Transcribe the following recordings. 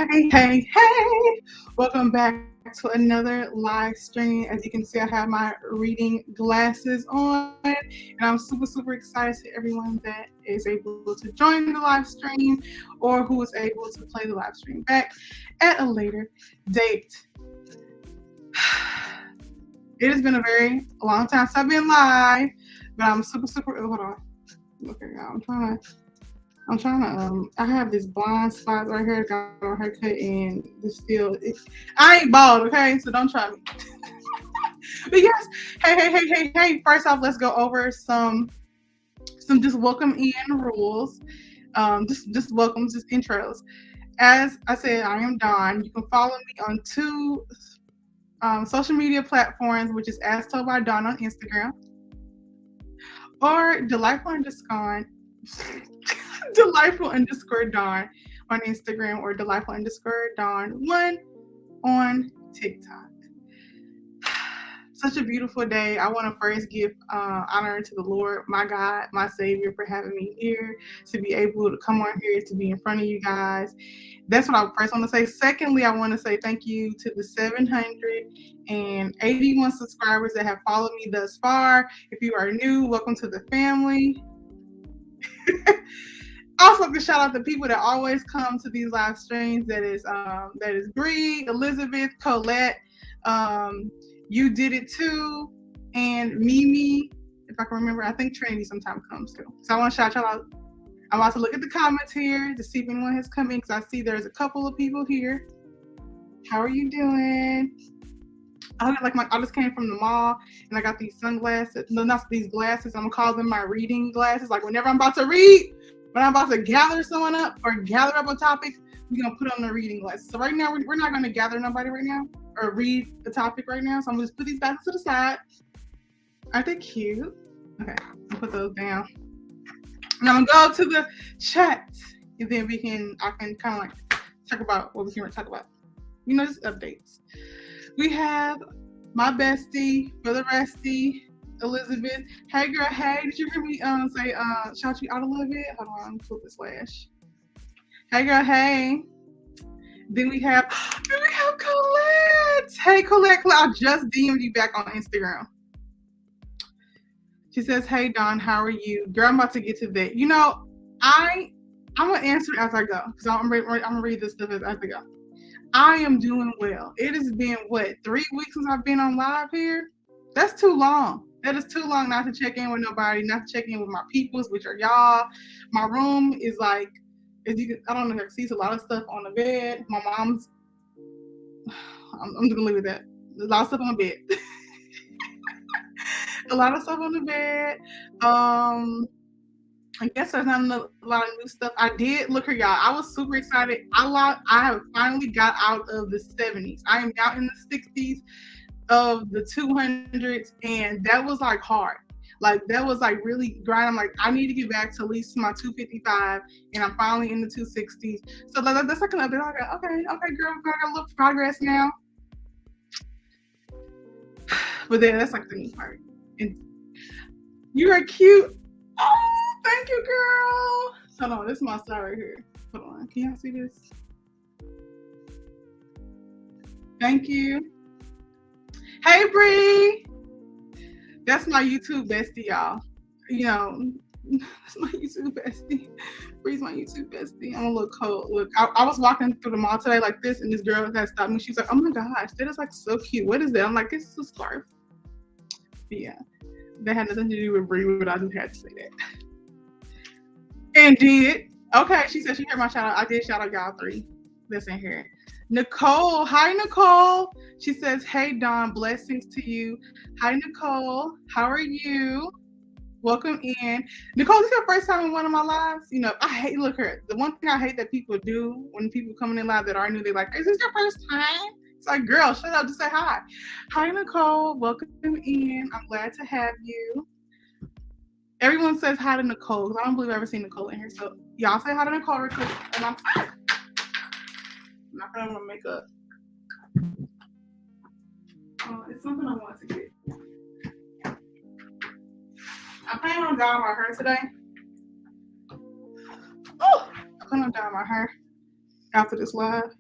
Hey. Welcome back to another live stream. As you can see, I have my reading glasses on, and I'm super excited to everyone that is able to join the live stream or who is able to play the live stream back at a later date. It has been a very long time since I've been live, but I'm super. Hold on. Okay, y'all. I'm trying to. I have this blind spot right here. Got a haircut and this still. I ain't bald, okay? So don't try me. But yes, hey. First off, let's go over some just welcome in rules. Just welcomes, just intros. As I said, I am Dawn. You can follow me on two social media platforms, which is as told by Dawn on Instagram or delightful_Dawn on Instagram or delightful_Dawn1 on TikTok. Such a beautiful day. I want to first give honor to the Lord, my God, my Savior, for having me here to be able to come on here to be in front of you guys. That's what I first want to say. Secondly, I want to say thank you to the 781 subscribers that have followed me thus far. If you are new, welcome to the family. Also, like to shout out the people that always come to these live streams. That is Bree, Elizabeth, Colette. You did it too, and Mimi. If I can remember, I think Trinity sometimes comes too. So I want to shout y'all out. I'm about to look at the comments here to see if anyone has come in because I see there's a couple of people here. How are you doing? I just came from the mall and I got these sunglasses. No, not these glasses. I'm gonna call them my reading glasses. Like whenever I'm about to read, when I'm about to gather someone up or gather up a topic, we're gonna put on the reading glasses. So right now we're not gonna gather nobody right now or read the topic right now. So I'm gonna just put these glasses to the side. Aren't they cute? Okay, I'll put those down. And I'm gonna go to the chat, and then I can kind of like talk about what we can talk about. Just updates. We have my bestie for the restie, Elizabeth. Hey girl, hey, did you hear me say shout you out a little bit? Hold on, let me flip the slash. Hey girl, hey. Then we have Colette. Hey Colette, I just DM'd you back on Instagram. She says, hey Dawn, how are you? Girl, I'm about to get to that. I'm gonna answer as I go because I'm gonna read this stuff as I go. I am doing well. It has been 3 weeks since I've been on live here? That's too long. That is too long not to check in with nobody, not to check in with my peoples, which are y'all. My room is like, I don't know if you can see a lot of stuff on the bed. My mom's, I'm just gonna leave it at that. There's a lot of stuff on the bed. A lot of stuff on the bed. I guess there's not a lot of new stuff. I did look here, y'all. I was super excited. I have finally got out of the 70s. I am now in the 60s of the 200s, and that was like hard. Like that was like really grind. I'm like, I need to get back to at least my 255, and I'm finally in the 260s. So that's like an update. Okay, girl, I got a little progress now. But then that's like the new part. And you are cute. Oh, thank you, girl. Hold on, this is my star right here. Hold on, can y'all see this? Thank you. Hey, Bree. That's my YouTube bestie, y'all. That's my YouTube bestie. Bree's my YouTube bestie. I'm a little cold. Look, I was walking through the mall today like this, and this girl had stopped me. She's like, oh my gosh, that is like so cute. What is that? I'm like, this is a scarf. But yeah, that had nothing to do with Bree, but I just had to say that. And did. Okay, she said she heard my shout out. I did shout out y'all 3 that's in here. Nicole. Hi, Nicole. She says, hey, Dawn, blessings to you. Hi, Nicole. How are you? Welcome in. Nicole, this is your first time in one of my lives? Look here. The one thing I hate that people do when people coming in live that are new, they're like, is this your first time? It's like, girl, shut up. Just say hi. Hi, Nicole. Welcome in. I'm glad to have you. Everyone says hi to Nicole because I don't believe I've ever seen Nicole in here. So y'all say hi to Nicole real quick. And I'm not gonna make up. It's something I want to get. I plan on dyeing my hair today. I plan on dyeing my hair after this live.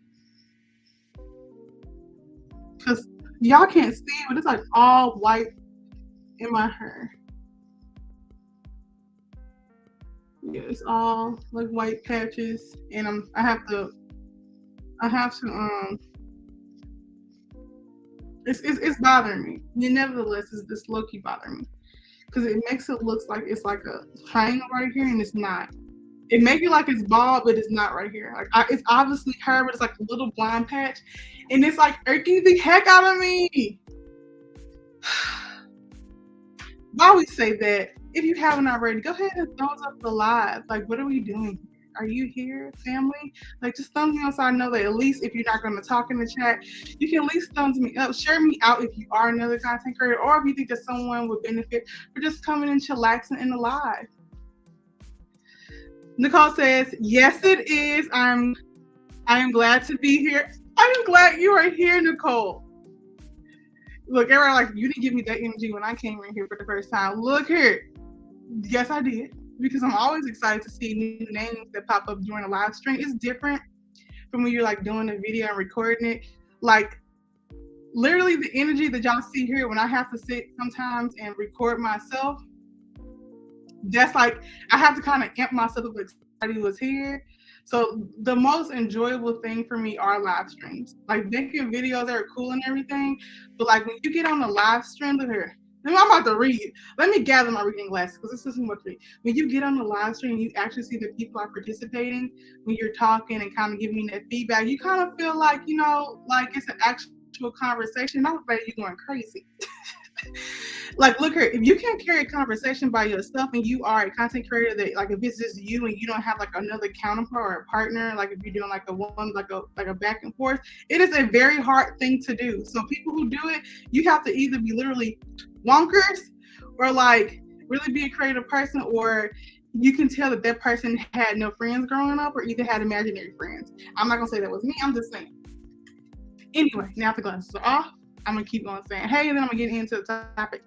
because y'all can't see, but it's like all white in my hair. Yeah, it's all like white patches, and I have to it's bothering me. Nevertheless, it's low key bothering me because it makes it look like it's like a triangle right here, and it's not. It makes it like it's bald, but it's not right here. Like it's obviously her, but it's like a little blind patch, and it's like irking the heck out of me. Why we say that? If you haven't already, go ahead and thumbs up the live. Like, what are we doing? Are you here, family? Like, just thumbs me up so I know that at least if you're not going to talk in the chat, you can at least thumbs me up. Share me out if you are another content creator, or if you think that someone would benefit for just coming and chillaxing in the live. Nicole says, yes, it is. I am glad to be here. I am glad you are here, Nicole. Look, everybody like, you didn't give me that energy when I came in here for the first time. Look here. Yes, I did. Because I'm always excited to see new names that pop up during a live stream. It's different from when you're like doing a video and recording it. Like literally the energy that y'all see here when I have to sit sometimes and record myself, that's like, I have to kind of amp myself up like somebody was here. So the most enjoyable thing for me are live streams. Like making videos that are cool and everything, but like when you get on the live stream, look here. I'm about to read. Let me gather my reading glasses because this isn't what to read. When you get on the live stream, you actually see that people are participating. When you're talking and kind of giving that feedback, you kind of feel like, you know, like it's an actual conversation. Not that you're going crazy. Like, look here, if you can't carry a conversation by yourself and you are a content creator that, like, if it's just you and you don't have like another counterpart or a partner, like if you're doing like a back and forth, it is a very hard thing to do. So people who do it, you have to either be literally wonkers or like really be a creative person, or you can tell that that person had no friends growing up or either had imaginary friends. I'm not gonna say that was me, I'm just saying. Anyway, now the glasses are off. I'm gonna keep on saying hey, and then I'm gonna get into the topic.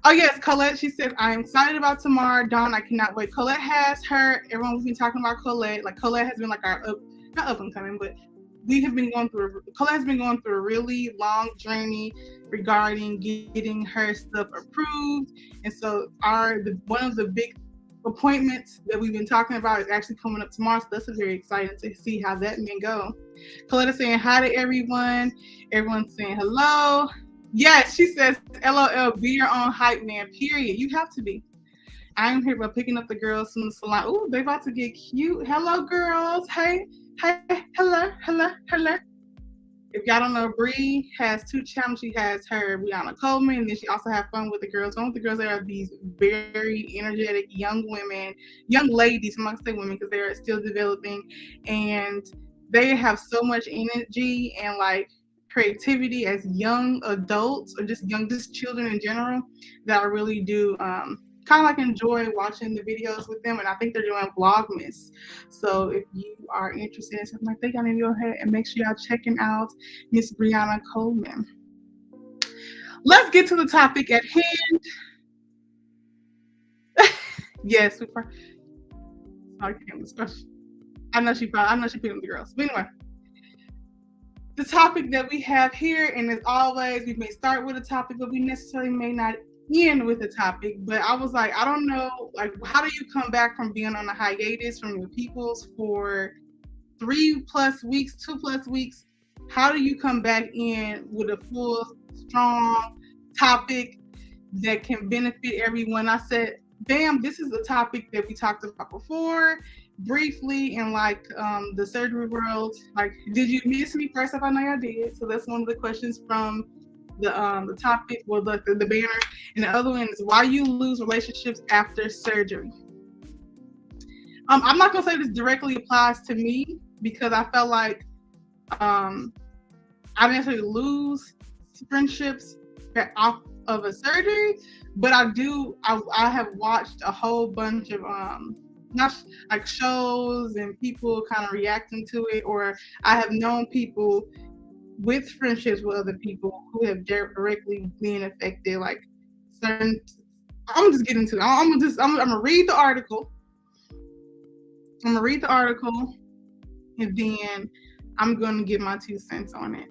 Oh yes, Colette, she says, I'm excited about tomorrow. Dawn, I cannot wait. Colette has her, everyone's been talking about Colette. Like Colette has been like our not up and coming, but Colette has been going through a really long journey regarding getting her stuff approved. And so one of the big appointments that we've been talking about is actually coming up tomorrow. So that's very exciting to see how that may go. Colette is saying hi to everyone. Everyone's saying hello. Yes, she says, LOL, be your own hype man, period. You have to be. I am here by picking up the girls from the salon. Ooh, they about to get cute. Hello, girls. Hey, hello. If y'all don't know, Bree has two channels. She has her Brianna Coleman, and then she also have fun with the girls. Fun with the girls, they are these very energetic young women, young ladies. I'm not gonna say women because they're still developing, and they have so much energy and like creativity as young adults or just children in general that I really do kind of like enjoy watching the videos with them, and I think they're doing Vlogmas. So if you are interested in something like that, y'all need to go ahead and make sure y'all checking out Miss Brianna Coleman. Let's get to the topic at hand. Yes, I know she picked up the girls. But anyway, the topic that we have here, and as always, we may start with a topic, but we necessarily may not end with a topic. But I was like, I don't know, like, how do you come back from being on a hiatus from your peoples for 3+ weeks, 2+ weeks? How do you come back in with a full, strong topic that can benefit everyone? I said, bam, this is a topic that we talked about before briefly in like the surgery world. Like, did you miss me? First off, I know I did. So that's one of the questions from the topic, well, the banner. And the other one is why you lose relationships after surgery. I'm not gonna say this directly applies to me because I felt like I didn't necessarily lose friendships off of a surgery, but I have watched a whole bunch of not like shows and people kind of reacting to it, or I have known people with friendships with other people who have directly been affected. Like certain, I'm just getting to it. I'm gonna read the article. I'm gonna read the article, and then I'm gonna give my 2 cents on it.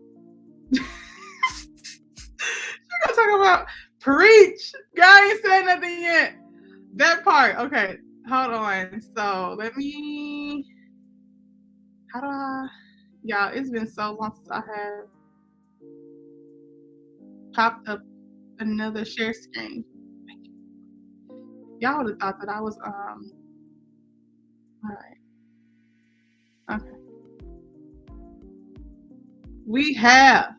I'm talking about preach. God ain't said nothing yet. That part. Okay, hold on. So let me. How do I? Y'all, it's been so long since I have popped up another share screen. Y'all would have thought that I was All right. Okay. We have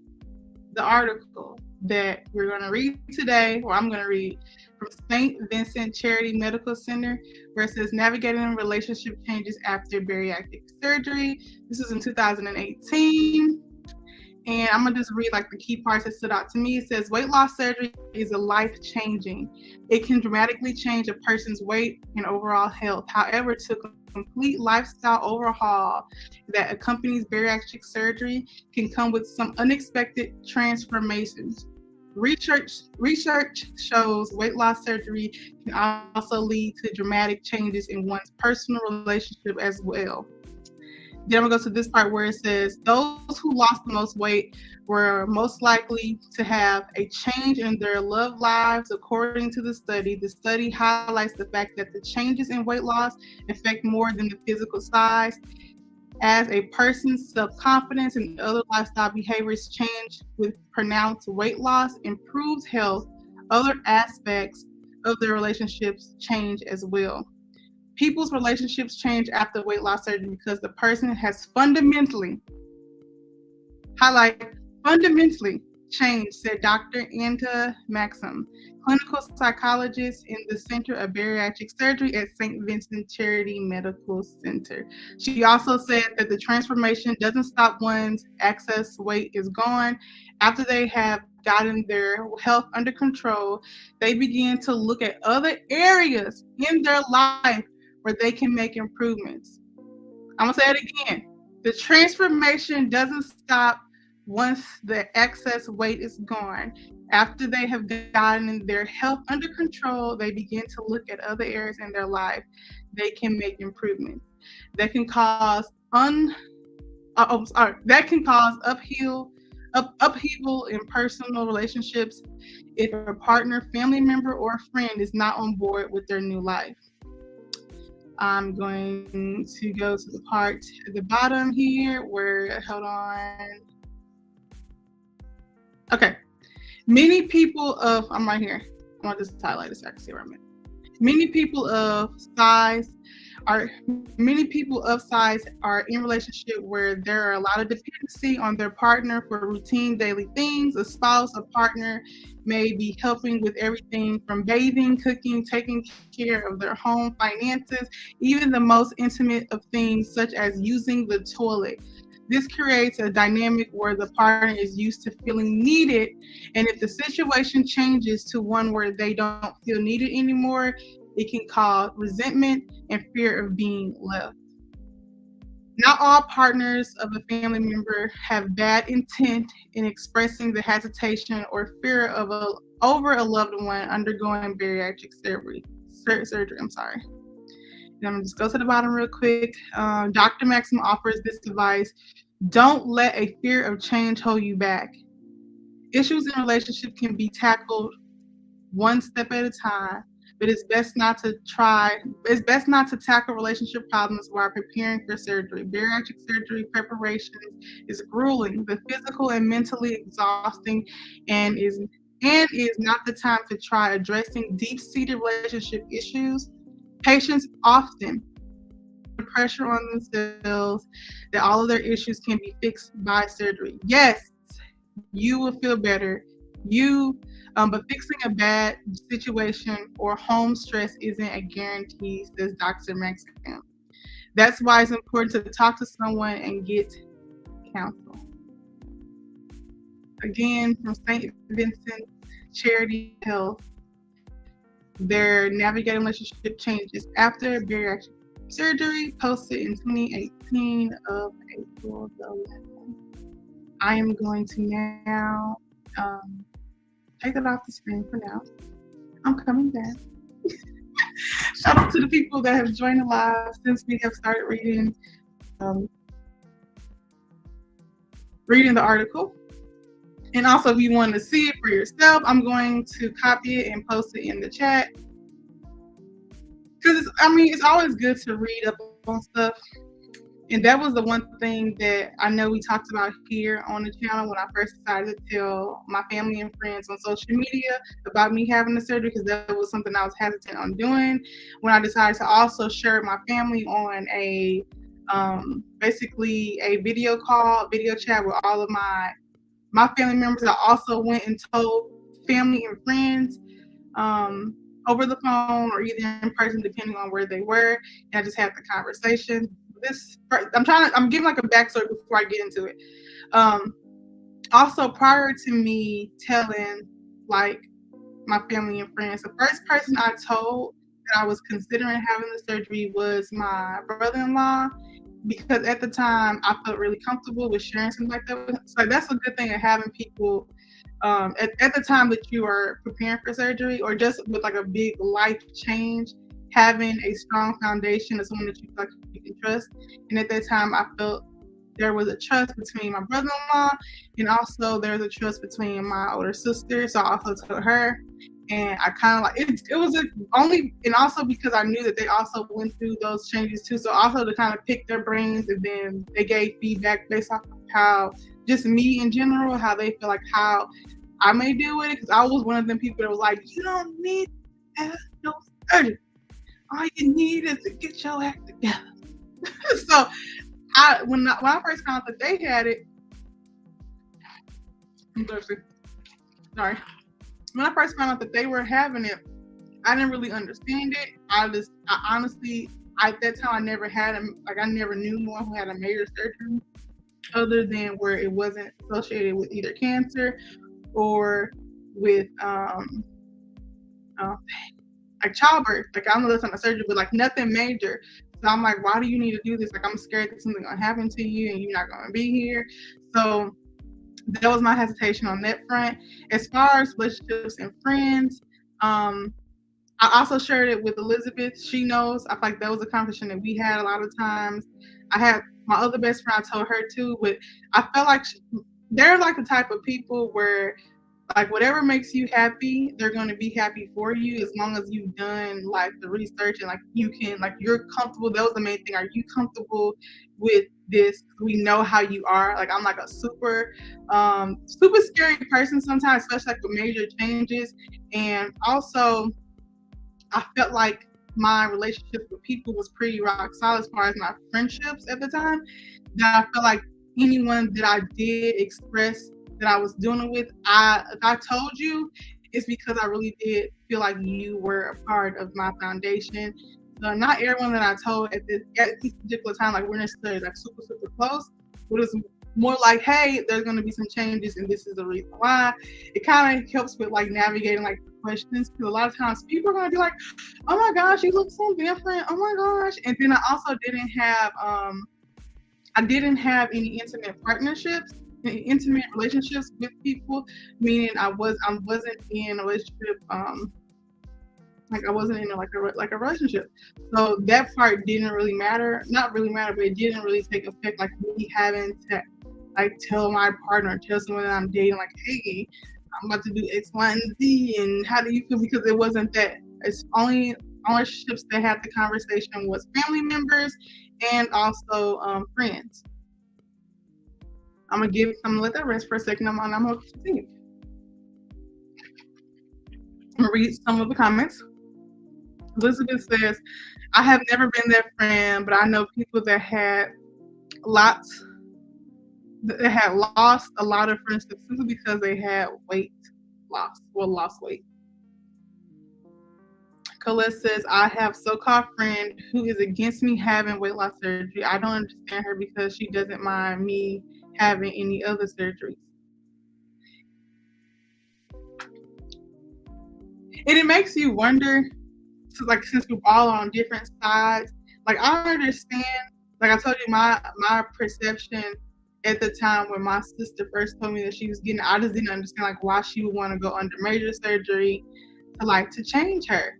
the article that we're going to read today, or I'm going to read from St. Vincent Charity Medical Center, where it says navigating relationship changes after bariatric surgery. This is in 2018. And I'm gonna just read like the key parts that stood out to me. It says weight loss surgery is a life-changing. It can dramatically change a person's weight and overall health. However, to complete lifestyle overhaul that accompanies bariatric surgery can come with some unexpected transformations. Research shows weight loss surgery can also lead to dramatic changes in one's personal relationship as well. Then I'm gonna go to this part where it says those who lost the most weight were most likely to have a change in their love lives, according to the study. The study highlights the fact that the changes in weight loss affect more than the physical size. As a person's self-confidence and other lifestyle behaviors change with pronounced weight loss, improves health, other aspects of their relationships change as well. People's relationships change after weight loss surgery because the person has fundamentally changed, said Dr. Anta Maxim, clinical psychologist in the Center of Bariatric Surgery at St. Vincent Charity Medical Center. She also said that the transformation doesn't stop once excess weight is gone. After they have gotten their health under control, they begin to look at other areas in their life where they can make improvements. I'm gonna say it again. The transformation doesn't stop once the excess weight is gone. After they have gotten their health under control, they begin to look at other areas in their life they can make improvements. That can cause upheaval in personal relationships if a partner, family member, or friend is not on board with their new life. I'm going to go to the part at the bottom here where, hold on. Okay. Many people of, I'm right here. I want to just highlight this so I can see where I'm at. Many people of size are in relationship where there are a lot of dependency on their partner for routine daily things. A spouse, a partner may be helping with everything from bathing, cooking, taking care of their home finances, even the most intimate of things such as using the toilet. This creates a dynamic where the partner is used to feeling needed, and if the situation changes to one where they don't feel needed anymore, it can cause resentment and fear of being left. Not all partners of a family member have bad intent in expressing the hesitation or fear of over a loved one undergoing bariatric surgery. I'm sorry. I'm gonna just go to the bottom real quick. Dr. Maxim offers this advice: don't let a fear of change hold you back. Issues in relationship can be tackled one step at a time, but it's best not to tackle relationship problems while preparing for surgery. Bariatric surgery preparation is grueling, the physical and mentally exhausting, and is not the time to try addressing deep-seated relationship issues. Patients often put pressure on themselves that all of their issues can be fixed by surgery. Yes, you will feel better. But fixing a bad situation or home stress isn't a guarantee, says Dr. Maxim. That's why it's important to talk to someone and get counsel. Again, from St. Vincent Charity Health, their navigating relationship changes after bariatric surgery, posted in 2018 of April the 11th. I am going to now take it off the screen for now. I'm coming back. Shout out to the people that have joined the live since we have started reading the article. And also, if you want to see it for yourself, I'm going to copy it and post it in the chat. Because it's always good to read up on stuff. And that was the one thing that I know we talked about here on the channel when I first decided to tell my family and friends on social media about me having the surgery, because that was something I was hesitant on doing. When I decided to also share my family on a basically a video chat with all of my family members, I also went and told family and friends over the phone or either in person, depending on where they were. And I just had the conversation. I'm giving like a backstory before I get into it. Also, prior to me telling like my family and friends, the first person I told that I was considering having the surgery was my brother-in-law, because at the time I felt really comfortable with sharing something like that. So that's a good thing of having people at the time that you are preparing for surgery, or just with like a big life change, having a strong foundation of someone that you feel like you can trust. And at that time, I felt there was a trust between my brother-in-law, and also there's a trust between my older sister. So I also told her, and I kind of like it was only, and also because I knew that they also went through those changes too. So also to kind of pick their brains, and then they gave feedback based off of how just me in general, how they feel like how I may deal with it, because I was one of them people that was like, you don't need to have no surgery. All you need is to get your act together. So when I first found out that they had it, I'm thirsty. Sorry. When I first found out that they were having it, I didn't really understand it. I honestly, at that time, I never I never knew no one who had a major surgery, other than where it wasn't associated with either cancer or with like childbirth. Like, I know that's not a surgery, but like nothing major. So I'm like, why do you need to do this? Like, I'm scared that something's gonna happen to you and you're not gonna be here. So that was my hesitation on that front. As far as relationships and friends, I also shared it with Elizabeth. She knows. I feel like that was a conversation that we had a lot of times. I had my other best friend, I told her too, but I felt like they're like the type of people where, like, whatever makes you happy, they're going to be happy for you, as long as you've done like the research and like you can, like, you're comfortable. That was the main thing. Are you comfortable with this? We know how you are. Like, I'm like a super scary person sometimes, especially like with major changes. And also, I felt like my relationship with people was pretty rock solid as far as my friendships at the time. That I felt like anyone that I did express that I was dealing with, if I told you, it's because I really did feel like you were a part of my foundation. So not everyone that I told at this particular time, like, we're necessarily like super, super close, but it's more like, hey, there's going to be some changes and this is the reason why. It kind of helps with like navigating like questions, because a lot of times people are going to be like, oh my gosh, you look so different, oh my gosh. And then I also didn't have any intimate relationships with people, meaning I wasn't in a relationship, like I wasn't in a relationship. So that part didn't really matter, not really matter, but it didn't really take effect, like me having to like tell my partner, tell someone that I'm dating, like, hey, I'm about to do X, Y, and Z, and how do you feel? Because it wasn't that. It's only relationships that had the conversation was family members and also friends. I'm gonna let that rest for a second. I'm gonna continue. I'm gonna read some of the comments. Elizabeth says, I have never been their friend, but I know people that had lost a lot of friendships simply because they had lost weight. Colette says, I have so-called friend who is against me having weight loss surgery. I don't understand her because she doesn't mind me having any other surgeries. And it makes you wonder, like, since we're all on different sides, like, I understand, like I told you, my perception at the time when my sister first told me that she was getting, I just didn't understand like why she would want to go under major surgery to change her.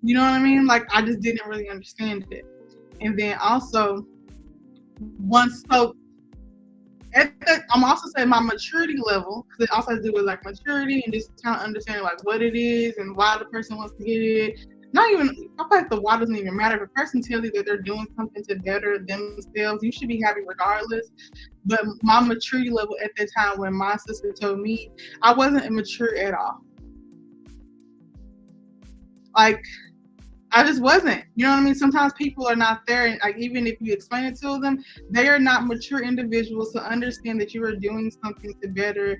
You know what I mean? Like, I just didn't really understand it. And then also, I'm also saying my maturity level, because it also has to do with like maturity and just kind of understanding like what it is and why the person wants to get it. Not even, I feel like the why doesn't even matter. If a person tells you that they're doing something to better themselves, you should be happy regardless. But my maturity level at that time, when my sister told me, I wasn't immature at all. Like, I just wasn't. You know what I mean? Sometimes people are not there, and like even if you explain it to them, they are not mature individuals to understand that you are doing something to better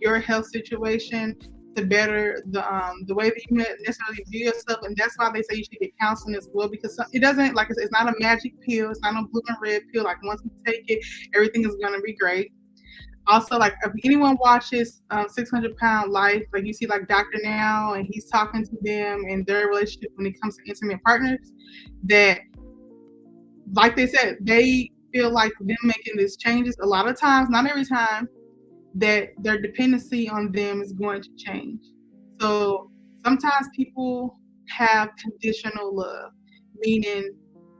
your health situation, to better the way that you necessarily view yourself, and that's why they say you should get counseling as well, because it doesn't, like I said, it's not a magic pill, it's not a blue and red pill. Like once you take it, everything is gonna be great. Also, like if anyone watches 600 Pound Life, like you see like Dr. Now, and he's talking to them and their relationship when it comes to intimate partners, that like they said, they feel like them making these changes a lot of times, not every time, that their dependency on them is going to change. So sometimes people have conditional love, meaning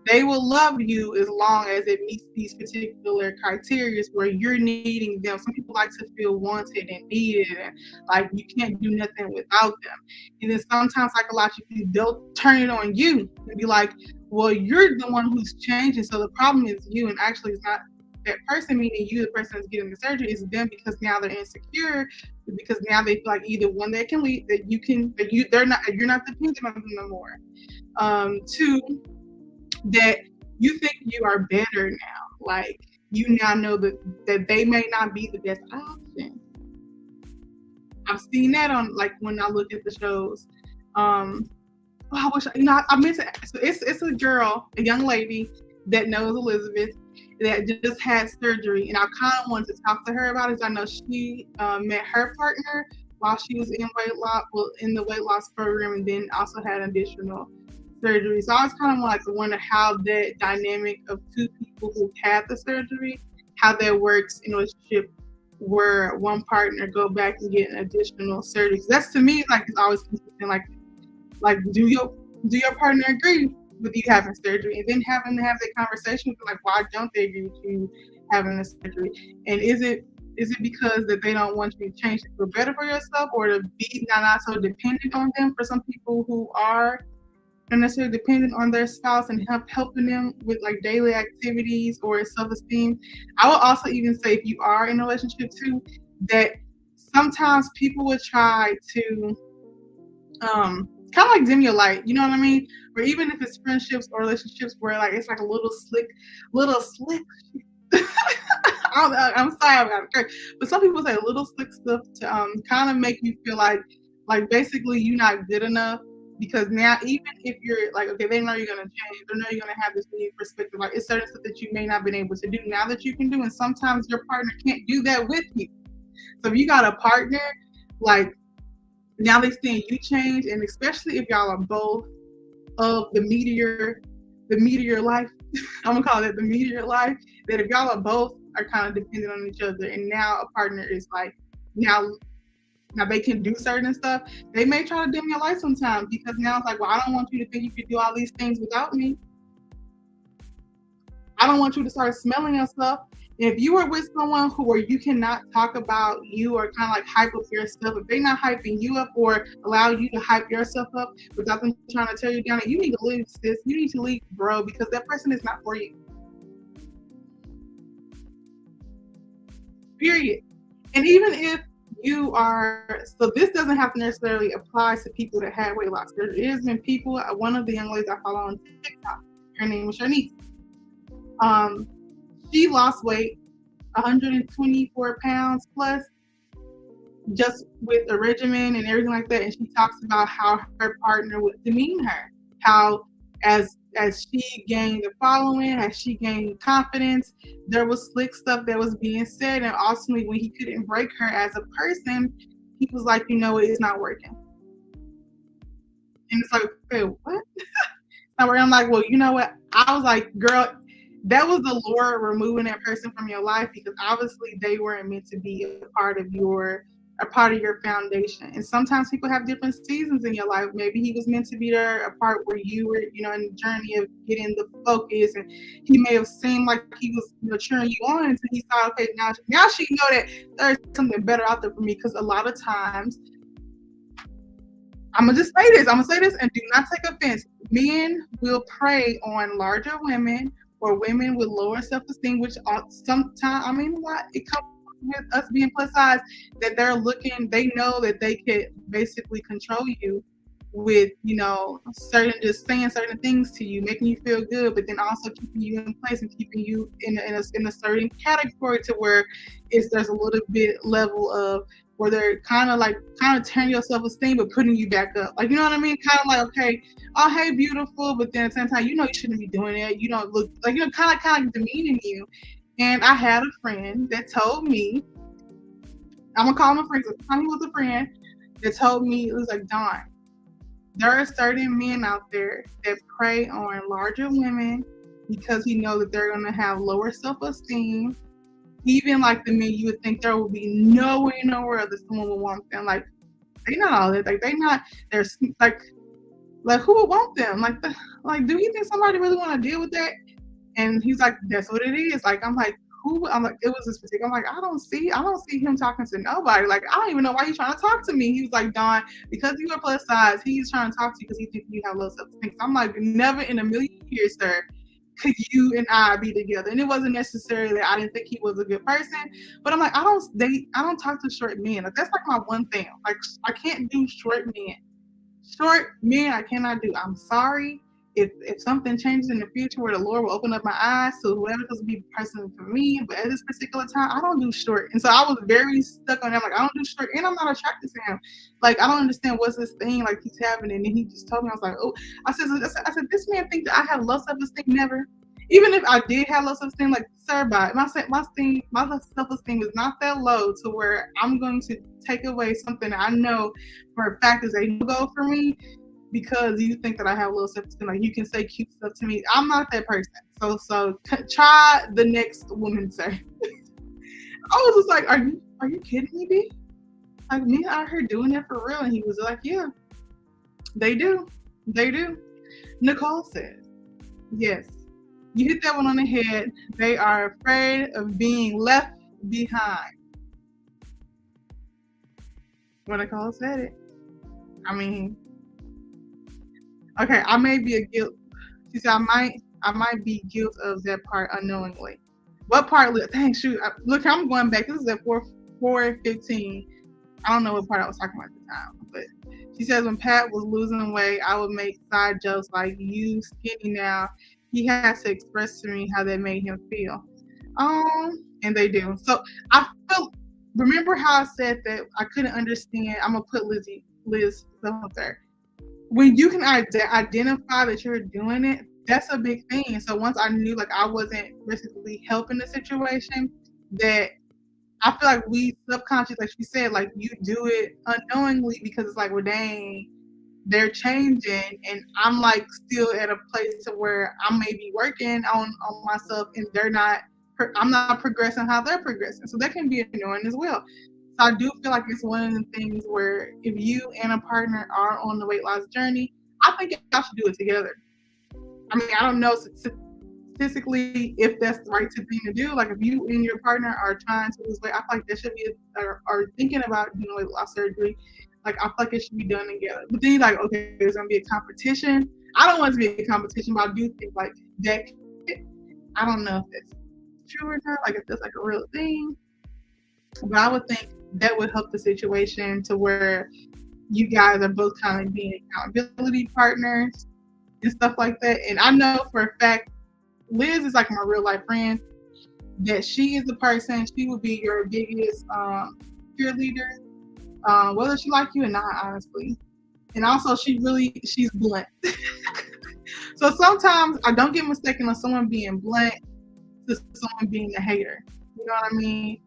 they will love you as long as it meets these particular criteria where you're needing them. Some people like to feel wanted and needed, and like you can't do nothing without them. And then sometimes psychologically, they'll turn it on you and be like, well, you're the one who's changing, so the problem is you, and actually it's not that person, meaning you, the person that's getting the surgery, is them, because now they're insecure, because now they feel like either one, they can lead, that you can, that they're not, you're not dependent on them no more. Two, that you think you are better now, like you now know that they may not be the best option. I've seen that on, like when I look at the shows. I wish, I meant to. So it's a girl, a young lady that knows Elizabeth, that just had surgery, and I kind of wanted to talk to her about it. I know she met her partner while she was in weight loss, well, in the weight loss program, and then also had additional surgery. So I was kind of like wondering how that dynamic of two people who had the surgery, how that works in a relationship where one partner go back and get an additional surgery. That's, to me, like it's always consistent. Like do your partner agree with you having surgery, and then having to have that conversation with them, like why don't they agree with you having a surgery, and is it because that they don't want you to change to feel better for yourself, or to be not so dependent on them? For some people who are not necessarily dependent on their spouse and helping them with like daily activities or self-esteem. I would also even say, if you are in a relationship too, that sometimes people would try to kind of like dim your light, you know what I mean? Or even if it's friendships or relationships where like it's like a little slick. I'm sorry, I'm not correct, but some people say little slick stuff to kind of make you feel like basically you're not good enough, because now even if you're like, okay, they know you're gonna change, they know you're gonna have this new perspective. Like it's certain stuff that you may not been able to do now that you can do, and sometimes your partner can't do that with you. So if you got a partner, like now they seeing you change, and especially if y'all are both of the meteor life. I'm gonna call it the meteor life. That if y'all are both are kind of dependent on each other, and now a partner is like now they can do certain stuff, they may try to dim your light sometimes, because now it's like, well, I don't want you to think you can do all these things without me. I don't want you to start smelling yourself. If you are with someone where you cannot talk about you or kind of like hype up yourself, if they're not hyping you up or allow you to hype yourself up without them trying to tear you down, you need to leave, sis. You need to leave, bro, because that person is not for you. Period. And even if you are, so this doesn't have to necessarily apply to people that have weight loss. There has been people, one of the young ladies I follow on TikTok, her name is Shanice. She lost weight, 124 pounds plus, just with a regimen and everything like that. And she talks about how her partner would demean her, how as she gained a following, as she gained confidence, there was slick stuff that was being said, and ultimately when he couldn't break her as a person, he was like, you know, it's not working. And it's like, okay, what? I'm like, well, you know what? I was like, girl, that was the Lord removing that person from your life, because obviously they weren't meant to be a part of your a part of your foundation. And sometimes people have different seasons in your life. Maybe he was meant to be there, a part where you were, in the journey of getting the focus, and he may have seemed like he was, cheering you on until he saw, okay, now she know that there's something better out there for me. Because a lot of times, I'm gonna just say this. I'm gonna say this, and do not take offense. Men will prey on larger women or women with lower self-esteem, which sometimes, it comes with us being plus size, that they're looking, they know that they could basically control you with, just saying certain things to you, making you feel good, but then also keeping you in place and keeping you in a certain category to where there's a little bit level of where they're kind of tearing your self-esteem but putting you back up. Like, you know what I mean? Kind of like, okay, oh, hey, beautiful, but then at the same time, you shouldn't be doing it. You don't look like, kind of like demeaning you. And I had a friend that told me, I'm gonna call him a friend because he was a friend, that told me, it was like, Dawn, there are certain men out there that prey on larger women because he knows that they're gonna have lower self-esteem. Even like the men, you would think there would be no way in the world that someone would want them. Like, they not all that. Like, they're like who would want them? Like, do you think somebody really want to deal with that? And he's like, that's what it is. Like, I'm like, who? I'm like, it was this particular. I'm like, I don't see him talking to nobody. Like, I don't even know why he's trying to talk to me. He was like, Dawn, because you are plus size, he's trying to talk to you because he thinks you have low self-esteem. I'm like, never in a million years, sir, could you and I be together? And it wasn't necessarily that I didn't think he was a good person, but I'm like, I don't talk to short men. Like, that's like my one thing. Like, I can't do short men. Short men, I cannot do. I'm sorry. If something changes in the future where the Lord will open up my eyes to whoever's supposed to be the person for me, but at this particular time, I don't do short. And so I was very stuck on that. Like, I don't do short, and I'm not attracted to him. Like, I don't understand what's this thing like he's having. And then he just told me, I was like, oh, I said, this man thinks that I have low self-esteem. Never. Even if I did have low self-esteem, like, sir, my self-esteem is not that low to where I'm going to take away something that I know for a fact is a no-go for me because you think that I have low self-esteem. Like, you can say cute stuff to me. I'm not that person. So try the next woman, sir. I was just like, are you kidding me, B? Like, me out here doing it for real? And he was like, yeah, they do. Nicole says, yes. You hit that one on the head. They are afraid of being left behind. When Nicole said it, okay, I may be a guilt. She said I might be guilty of that part unknowingly. What part? Dang, shoot! Look, I'm going back. This is at 4:15. I don't know what part I was talking about at the time, but she says when Pat was losing weight, I would make side jokes like, "You skinny now." He has to express to me how that made him feel. And they do. So I feel. Remember how I said that I couldn't understand. I'm gonna put Liz up there. When you can identify that you're doing it, that's a big thing. And so once I knew like I wasn't basically helping the situation, that I feel like we subconscious, like she said, like you do it unknowingly because it's like, well, dang, they're changing, and I'm like still at a place to where I may be working on myself, and I'm not progressing how they're progressing. So that can be annoying as well. So I do feel like it's one of the things where if you and a partner are on the weight loss journey, I think y'all should do it together. I don't know statistically if that's the right thing to do. Like if you and your partner are trying to lose weight, I feel like that should be, or thinking about doing weight loss surgery, like I feel like it should be done together. But then you're like, okay, there's gonna be a competition. I don't want it to be a competition, but I do think like that. I don't know if that's true or not. Like if that's like a real thing, but I would think that would help the situation to where you guys are both kind of being accountability partners and stuff like that. And I know for a fact, Liz is like my real life friend, that she is the person, she will be your biggest cheerleader, whether she like you or not, honestly. And also she's blunt. So sometimes I don't get mistaken on someone being blunt to someone being a hater. You know what I mean?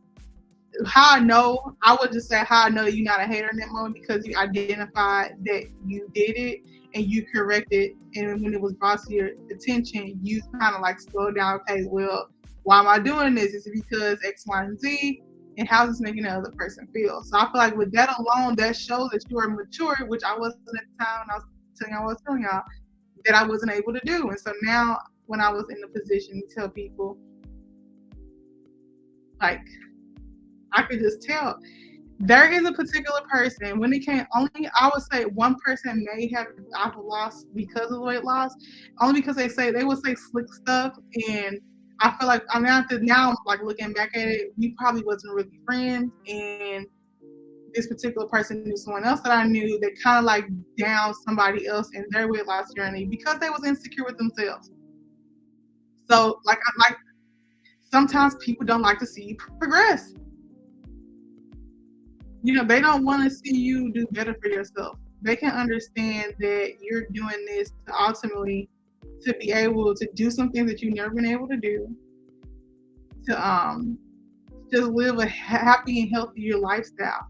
How I know, I would just say how I know you're not a hater in that moment, because you identified that you did it and you corrected, and when it was brought to your attention, you kind of like slowed down. Okay, well, why am I doing this? Is it because X, Y, and Z? and how's this making the other person feel? So I feel like with that alone, that shows that you are mature, which I wasn't at the time when I was telling y'all that I wasn't able to do. And so now when I was in the position to tell people, like, I could just tell there is a particular person when it came only, I would say one person may have I've lost because of weight loss, only because they would say slick stuff. And I feel like now I'm like looking back at it, we probably wasn't really friends. And this particular person knew someone else that I knew that kind of like downed somebody else in their weight loss journey because they was insecure with themselves. So like sometimes people don't like to see you progress. They don't want to see you do better for yourself. They can understand that you're doing this to ultimately to be able to do some things that you've never been able to do, to just live a happy and healthier lifestyle.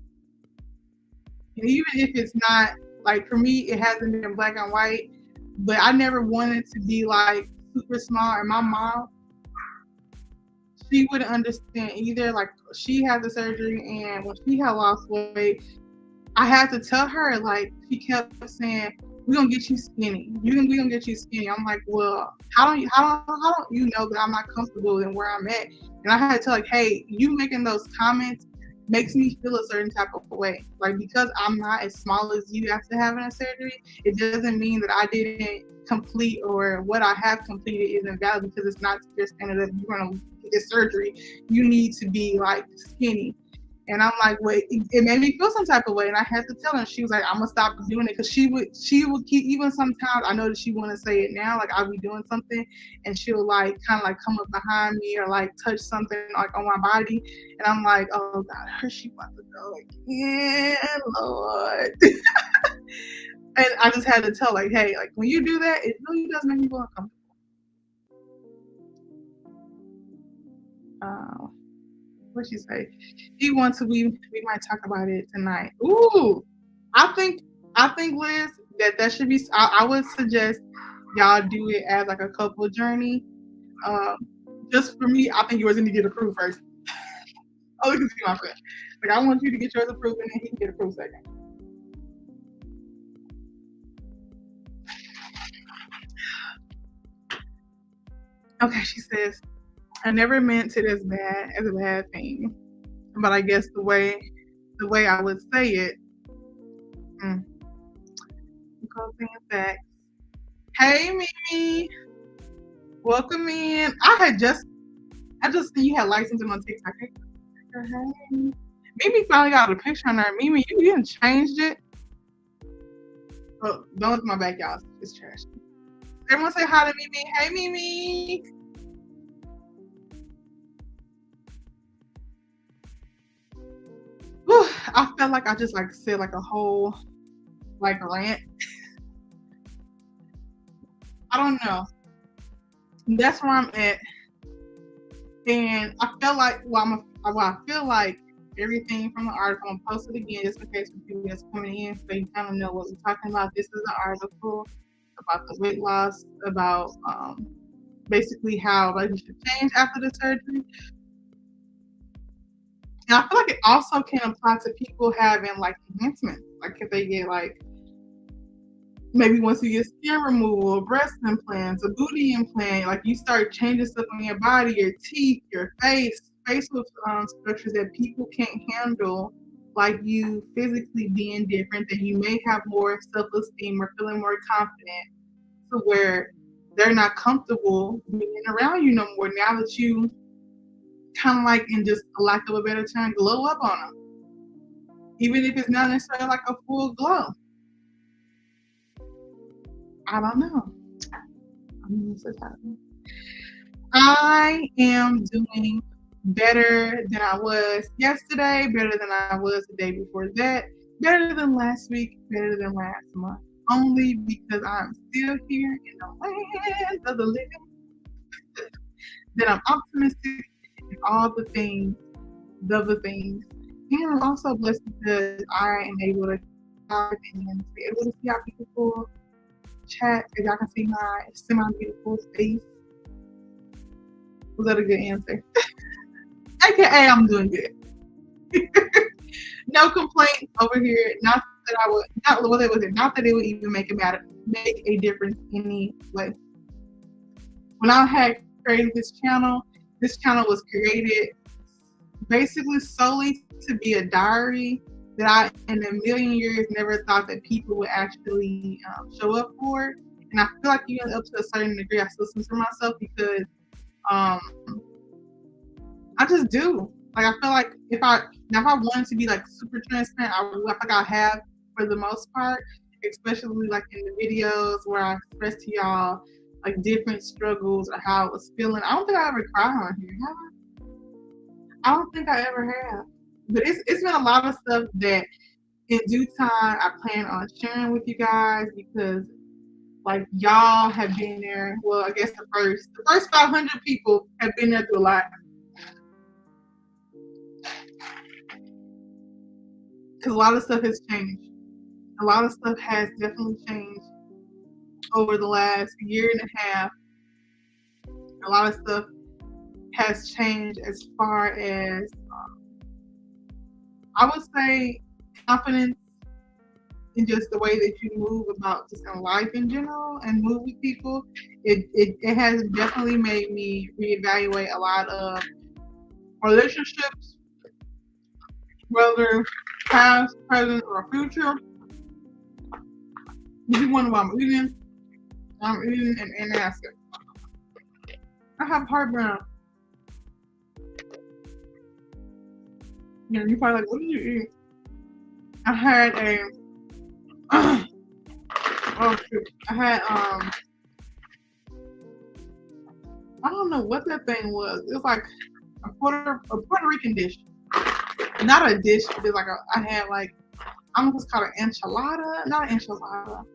And even if it's not, like for me, it hasn't been black and white, but I never wanted to be like super small. And my mom, she wouldn't understand either. Like she had the surgery, and when she had lost weight, I had to tell her, like, she kept saying, we're gonna get you skinny. We're gonna get you skinny. I'm like, well, how don't you know that I'm not comfortable in where I'm at? And I had to tell, like, hey, you making those comments makes me feel a certain type of way. Like, because I'm not as small as you after having a surgery, it doesn't mean that I didn't complete, or what I have completed isn't valid, because it's not your standard of you're gonna get this surgery. You need to be like skinny. And I'm like, wait, it made me feel some type of way. And I had to tell her, she was like, I'm gonna stop doing it. Cause she would keep, even sometimes I know that she wouldn't say it now, like I'll be doing something and she'll like kind of like come up behind me or like touch something like on my body. And I'm like, oh God, her she about to go, like, yeah, Lord. And I just had to tell, like, hey, like when you do that, it really does make me feel uncomfortable. What she say? He wants to. We might talk about it tonight. Ooh, I think Liz, that should be. I would suggest y'all do it as like a couple journey. Just for me, I think yours need to get approved first. Oh, you can see my friend. Like, I want you to get yours approved, and then he can get approved second. Okay, she says, I never meant it as a bad thing, but I guess the way I would say it. Facts. Hey, Mimi, welcome in. I just seen you had license on TikTok. Hey, Mimi finally got a picture on there. Mimi, you didn't changed it. Oh, don't look at my back, y'all. It's trash. Everyone say hi to Mimi. Hey, Mimi. Whew, I felt like I just like said like a whole like rant. I don't know. That's where I'm at, and I felt like I feel like everything from the article. I'm gonna post it again just in case for people that's coming in, so you kind of know what we're talking about. This is an article about the weight loss, about basically how relationship changed after the surgery. And I feel like it also can apply to people having like enhancements, like if they get like maybe once you get skin removal, breast implants, a booty implant, like you start changing stuff on your body, your teeth, your facial structures that people can't handle, like you physically being different, that you may have more self-esteem or feeling more confident, to where they're not comfortable being around you no more now that you kind of like, in just a lack of a better term, glow up on them. Even if it's not necessarily like a full glow. I don't know. I am doing better than I was yesterday, better than I was the day before that, better than last week, better than last month. Only because I'm still here in the land of the living, that I'm optimistic in all the things. And I'm also blessed because I am able to talk and be able to see how people chat. As y'all can see my semi-beautiful face. Was that a good answer? AKA, I'm doing good. No complaints over here. Not that I would, not what was it. Not that it would even make a difference anyway. When I had created this channel was created basically solely to be a diary that I, in a million years, never thought that people would actually show up for. And I feel like even up to a certain degree, I still censor myself because um, I just do. Like I feel like if I wanted to be like super transparent, I like I have for the most part, especially like in the videos where I express to y'all like different struggles or how I was feeling. I don't think I ever cried on here. Have I don't think I ever have. But it's been a lot of stuff that in due time I plan on sharing with you guys because like y'all have been there. Well, I guess the first 500 people have been there through a lot. Because a lot of stuff has changed. A lot of stuff has definitely changed over the last year and a half. A lot of stuff has changed as far as I would say confidence in just the way that you move about just in life in general and move with people. It has definitely made me reevaluate a lot of relationships, whether past, present, or future. If you wonder why I'm eating an answer. I have heartburn. You're probably like, what did you eat? I had a oh shoot. I had I don't know what that thing was. It was like a Puerto Rican dish. Not a dish, but it's like I had like I don't know if it's called an enchilada. Not an enchilada.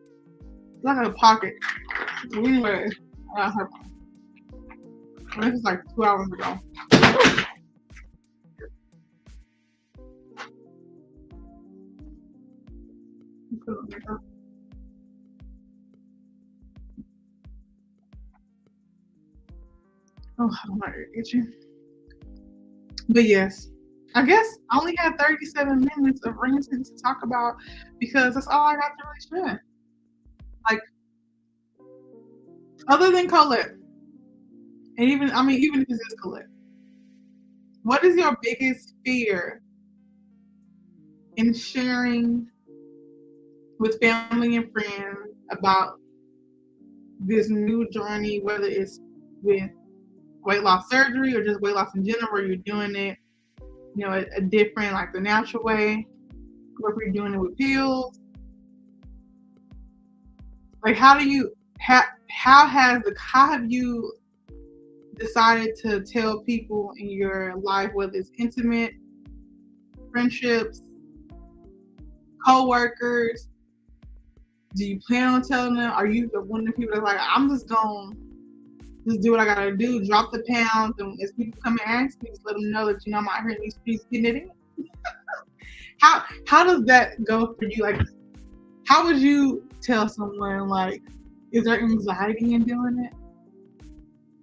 It's like a pocket. Anyway, I got her. This is like 2 hours ago. Oh, I'm not itching. But yes, I guess I only had 37 minutes of ranting to talk about because that's all I got to really share. Like, other than Colette, and even if this is Colette, what is your biggest fear in sharing with family and friends about this new journey, whether it's with weight loss surgery or just weight loss in general, where you're doing it, a different, like the natural way, or if you're doing it with pills? Like, how have you decided to tell people in your life, whether it's intimate, friendships, co-workers? Do you plan on telling them? Are you one of the people that's like, I'm just gonna just do what I gotta do, drop the pounds, and as people come and ask me, just let them know that I'm out here in these streets getting it in? How does that go for you? Like, how would you tell someone, like, is there anxiety in doing it?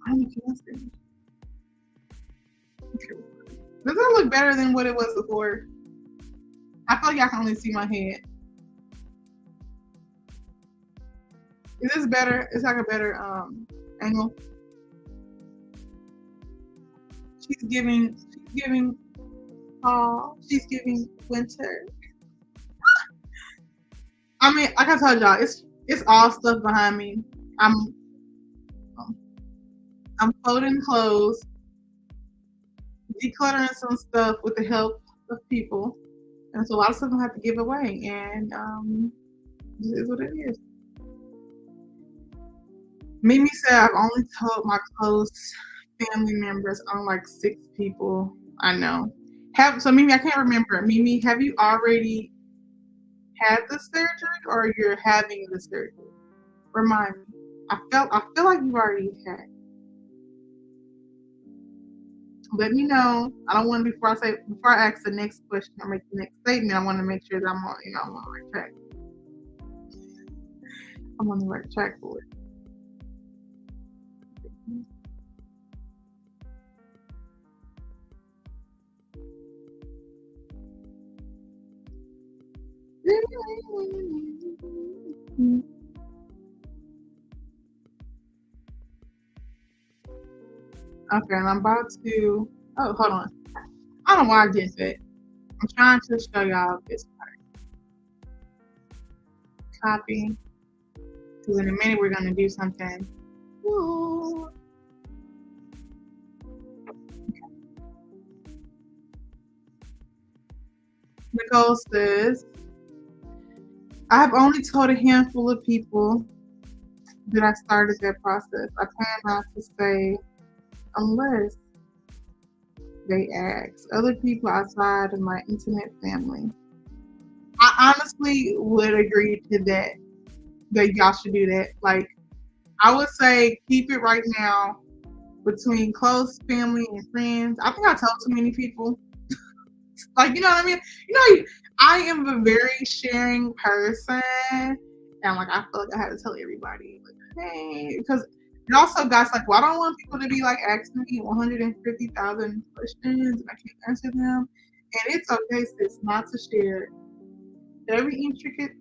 I'm exhausted. Does it look better than what it was before? I feel like y'all can only see my head. Is this better? It's like a better angle. She's giving fall. She's giving winter. I mean, like I told y'all, it's all stuff behind me. I'm folding clothes, decluttering some stuff with the help of people, and so a lot of stuff I have to give away, and this is what it is. Mimi said I've only told my close family members on like 6 people I know. So Mimi, I can't remember. Mimi, have you already had the surgery or you're having the surgery? Remind me. I feel like you've already had. Let me know. I don't want to before I ask the next question or make the next statement, I want to make sure that I'm on the right track. I'm on the right track for it. Okay, and I'm about to. Oh, hold on. I don't know why I did that. I'm trying to show y'all this copy because in a minute we're gonna do something. Ooh. Nicole says, I have only told a handful of people that I started that process. I plan not to say unless they ask. Other people outside of my intimate family. I honestly would agree to that y'all should do that. Like, I would say keep it right now between close family and friends. I think I told too many people. Like, you know what I mean? I am a very sharing person. And like, I feel like I had to tell everybody, like, hey, because it also got like, well, I don't want people to be like asking me 150,000 questions and I can't answer them. And it's okay, sis, not to share every intricate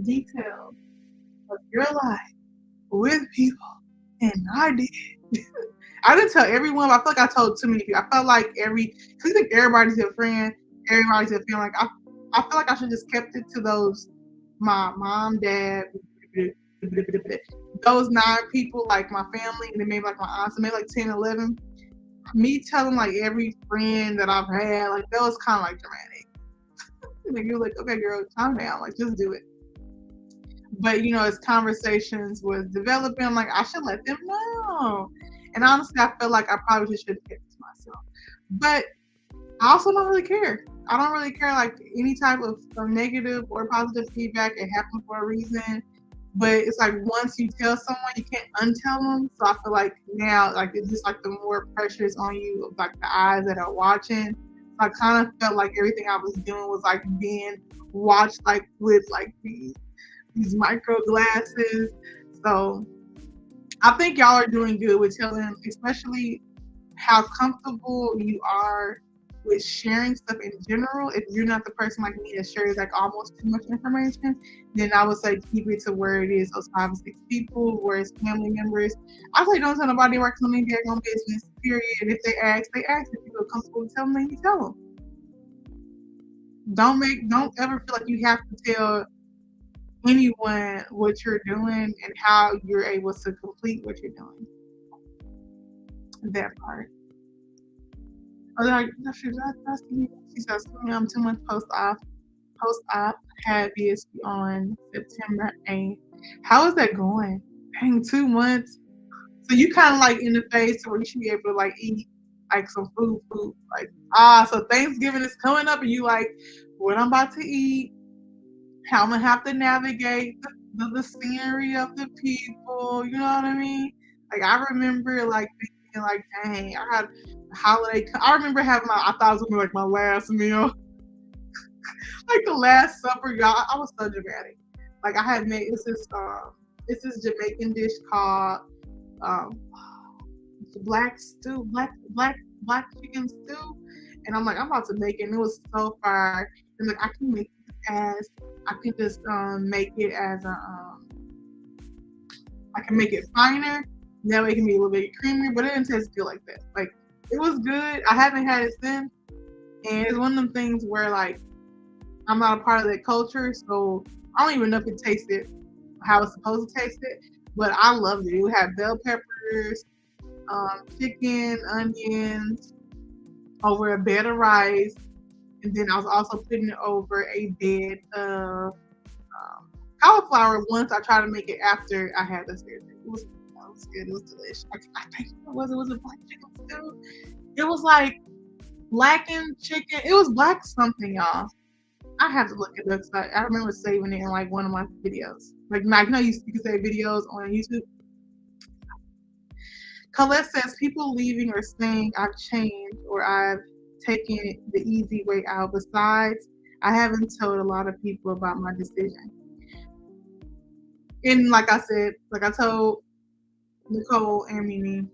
detail of your life with people. And I did. I didn't tell everyone, but I feel like I told too many people. I felt like because I think everybody's your friend, everybody's your friend. Like, I feel like I should just kept it to those, my mom, dad, those 9 people, like my family, and then maybe like my aunts, so maybe like 10, 11. Me telling like every friend that I've had, like that was kind of like dramatic. Like, you were like, okay, girl, calm down, like just do it. But as conversations was developing, I'm like, I should let them know. And honestly, I feel like I probably should have kept it to myself. But I also don't really care. I don't really care like any type of negative or positive feedback. It happened for a reason. But it's like once you tell someone, you can't untell them. So I feel like now, like it's just like the more pressure is on you, like the eyes that are watching. So I kind of felt like everything I was doing was like being watched like with like these micro glasses. So I think y'all are doing good with telling, especially how comfortable you are with sharing stuff in general. If you're not the person like me that shares like almost too much information, then I would say keep it to where it is, those 5 or 6 people, where it's family members. I say don't tell nobody works on their own business, period. If they ask, they ask. If you feel comfortable telling them, you tell them. Don't ever feel like you have to tell anyone what you're doing and how you're able to complete what you're doing. That part. Oh, like, that's me. She says, I'm 2 months post-op. Post-op had VSP on September 8th. How is that going? Dang, 2 months. So you kind of like in the phase where you should be able to like eat like some food, like, so Thanksgiving is coming up and you like, what I'm about to eat, how I'm gonna have to navigate the scenery of the people, you know what I mean? Like I remember like thinking like, dang, I had a holiday. I remember having I thought it was gonna be like my last meal, like the Last Supper, y'all. I was so dramatic. Like I had made it's this Jamaican dish called black stew, black chicken stew, and I'm like, I'm about to make it. And it was so fire. And like I can make it as I can just make it as I can make it finer. That way it can be a little bit creamier, but it didn't taste good like that. Like it was good. I haven't had it since, and it's one of them things where like I'm not a part of that culture, so I don't even know if it tasted how it's supposed to taste it. But I loved it. It would have bell peppers, chicken, onions, over a bed of rice, and then I was also putting it over a bed of cauliflower. Once I tried to make it after I had the surgery, it was good. It was delicious. I think it was a black chicken stew. It was like blackened chicken. It was black something, y'all. I have to look it up. I remember saving it in like one of my videos. Like, you can save videos on YouTube. Colette says people leaving or saying I've changed or I've taken the easy way out. Besides, I haven't told a lot of people about my decision. And like I said, like I told Nicole and Mimi,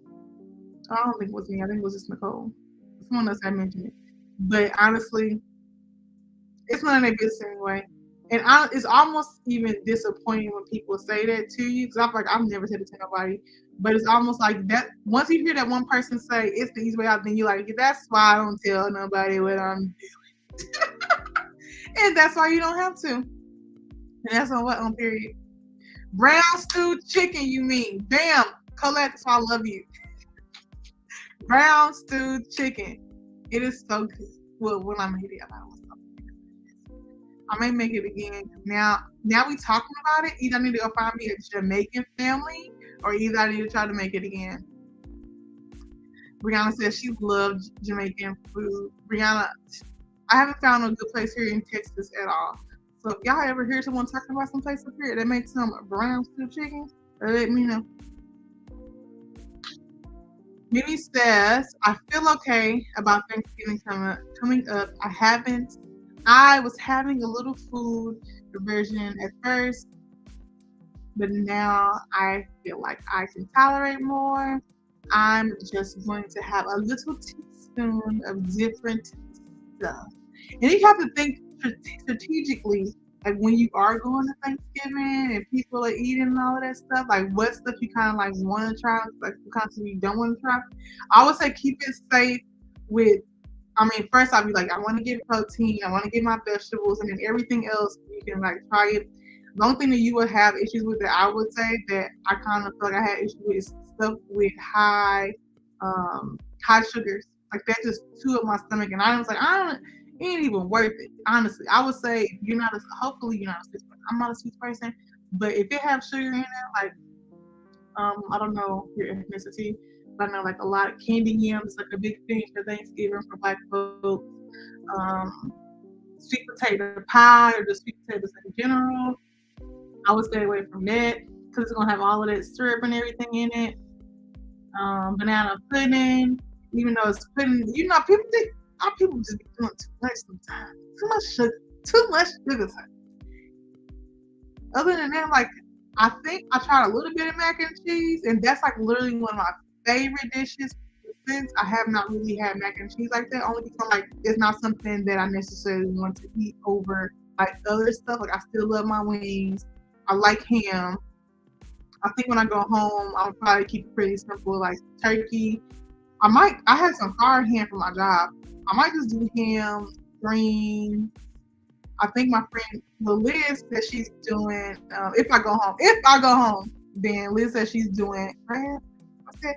I don't think it was me. I think it was just Nicole. Someone else had mentioned it. But honestly, it's none of their business anyway. And it's almost even disappointing when people say that to you, because I'm like, I've never said it to nobody, but it's almost like that. Once you hear that one person say it's the easy way out, then you're like, that's why I don't tell nobody what I'm doing, and that's why you don't have to. And that's on what on period. Brown stewed chicken, you mean? Damn, Colette, that's why I love you. Brown stewed chicken, it is so good. Well, when I made it, I may make it again. Now we talking about it. Either I need to go find me a Jamaican family, or either I need to try to make it again. Brianna says she loves Jamaican food. Brianna, I haven't found a good place here in Texas at all. So if y'all ever hear someone talking about some place up here that makes some brown stew chicken, let me know. Mimi says, I feel okay about Thanksgiving coming up. I was having a little food aversion at first, but now I feel like I can tolerate more. I'm just going to have a little teaspoon of different stuff. And you have to think strategically, like when you are going to Thanksgiving and people are eating and all of that stuff, like what stuff you kind of like want to try, like what kind of stuff you don't want to try. I would say keep it safe with, first I'll be like, I want to get protein, I want to get my vegetables, and then everything else you can like try it. The only thing that you would have issues with that I would say that I kind of feel like I had issues with is stuff with high sugars. Like that just chew up my stomach, and I was like, it ain't even worth it. Honestly, I would say hopefully you're not a sweet person. I'm not a sweet person, but if it have sugar in it, like I don't know your ethnicity, but I know like a lot of candy yams, like a big thing for Thanksgiving for Black folks. Sweet potato pie or just sweet potatoes in general, I would stay away from that because it's gonna have all of that syrup and everything in it. Banana pudding, even though it's pudding, people just be doing too much sometimes. Too much sugar. Other than that, like I think I tried a little bit of mac and cheese, and that's like literally one of my favorite dishes. Since I have not really had mac and cheese like that, only because like it's not something that I necessarily want to eat over like other stuff. Like I still love my wings. I like ham. I think when I go home, I'll probably keep it pretty simple, like turkey. I had some hard ham for my job. I might just do ham, greens. I think my friend Liz says she's doing. If I go home, then Liz says she's doing crab. I said,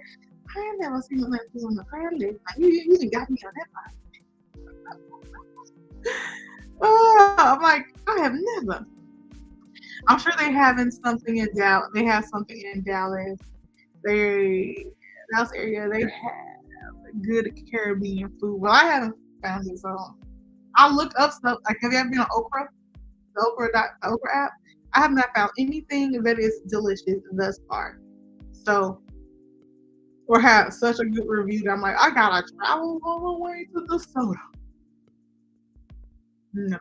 I ain't never seen Liz doing the crab list. Like, you done got me on that part. Oh, I'm like, I have never. I'm sure they having something in Dallas. They have something in Dallas. Dallas area. They have good Caribbean food. Well, I haven't found it, so I'll look up stuff. Like, have you ever been on Okra? The Okra app? I have not found anything that is delicious thus far. So, or have such a good review that I'm like, I gotta travel all the way to the soda. No.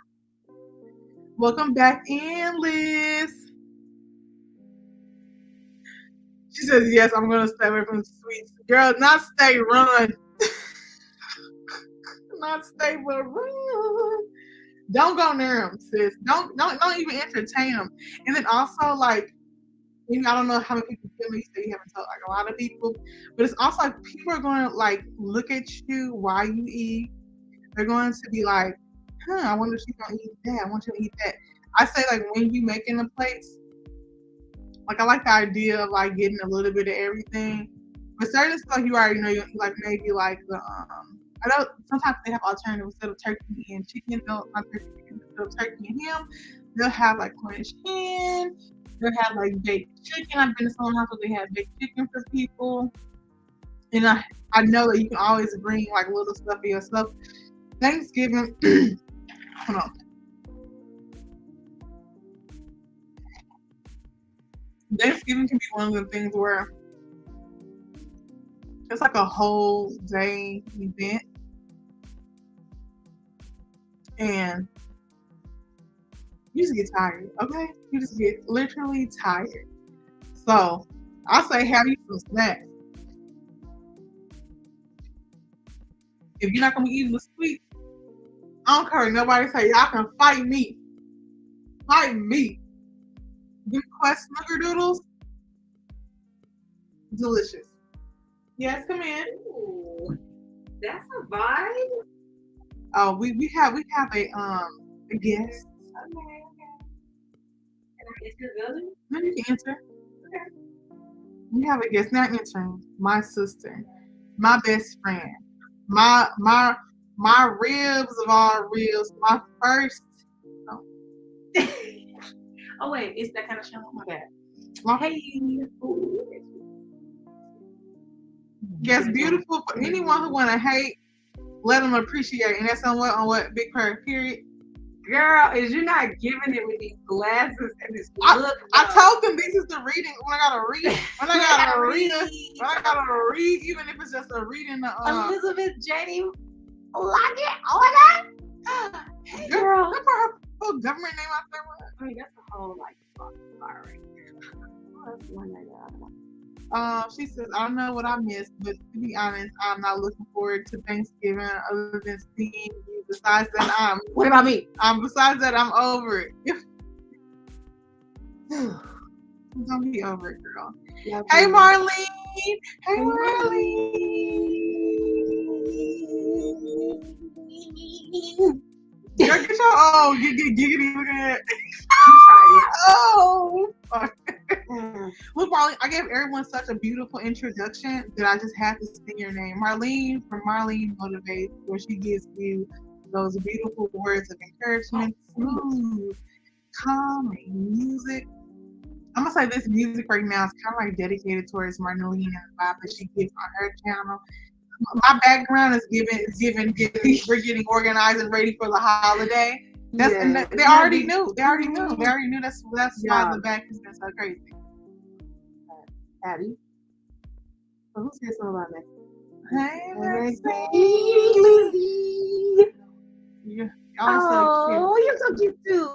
Welcome back in, Liz. She says, yes, I'm going to stay away from the sweets. Girl, not stay, run. Not stay, but run. Don't go near them, sis. Don't even entertain them. And then also, like, I don't know how many people feel me. You say you haven't told like a lot of people, but it's also like people are going to like look at you while you eat. They're going to be like, I wonder if she's gonna eat that. I want you to eat that. I say like when you making the plates, like I like the idea of like getting a little bit of everything. But certain stuff you already know, you like maybe like the I know sometimes they have alternatives instead of turkey and chicken. Not turkey instead of turkey and ham. They'll have like Cornish hen. They'll have like baked chicken. I've been to someone's house where they have baked chicken for people. And I know that you can always bring like little stuff for yourself. Thanksgiving. Hold on. Thanksgiving can be one of the things where it's like a whole day event. And you just get tired, okay? You just get literally tired. So I say have you some snacks. If you're not gonna be eating the sweet, I don't care. Nobody say y'all can fight me. Like me. Good Quest snickerdoodles. Delicious. Yes, come in. Ooh, that's a vibe. Oh, we have a guest. Okay. Can I get your building? No, you can answer. Okay. We have a guest now entering. My sister, my best friend, my ribs of all ribs. My first. Oh wait, it's that kind of show. Oh my bad. My Hey. Ooh. yes, beautiful for anyone who want to hate. Let them appreciate, and that's on what Big Prayer. Period. Girl, is you not giving it with these glasses and this look? I told them this is the reading when I gotta read. When I gotta read, even if it's just a reading. Elizabeth Janie Lockett. Oh my God. Hey, girl. Look for her full government name out there. I mean, that's a whole like fire right there. Oh, that's one that She says, I don't know what I missed, but to be honest, I'm not looking forward to Thanksgiving other than seeing you. Besides that, what about me? Besides that, I'm over it. I'm gonna be over it, girl. Yeah, hey, Marlene. Hey, Marlene. Girl, get your giggity look at it. Oh. Well, Marlene, I gave everyone such a beautiful introduction that I just had to sing your name. Marlene from Marlene Motivates, where she gives you those beautiful words of encouragement, smooth, calming music. I'm gonna say this music right now is kind of like dedicated towards Marlene and the vibe that she gives on her channel. My background is giving. We're getting organized and ready for the holiday. They already knew. That's why the back has been so crazy. Abby. Well, who said something about that? Hey, Lizzie. Yeah. Oh, you're so cute too.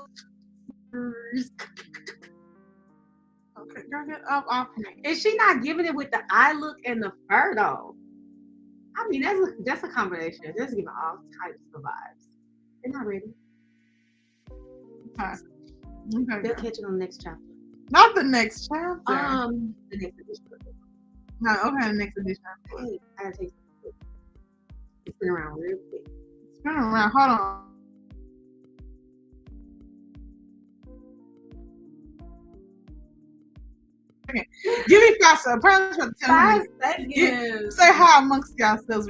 Okay, girl, get up off me. Is she not giving it with the eye look and the fur though? I mean, that's a combination. That's giving all types of vibes. They're not ready. Okay. They'll catch it on the next chapter. Not the next chapter. The next edition. No, okay, the next edition. Hey, I gotta take some. It's been around real quick. It's been around. Hold on. Okay. Give me faster. Apparently, 5 seconds. Say hi amongst yourselves.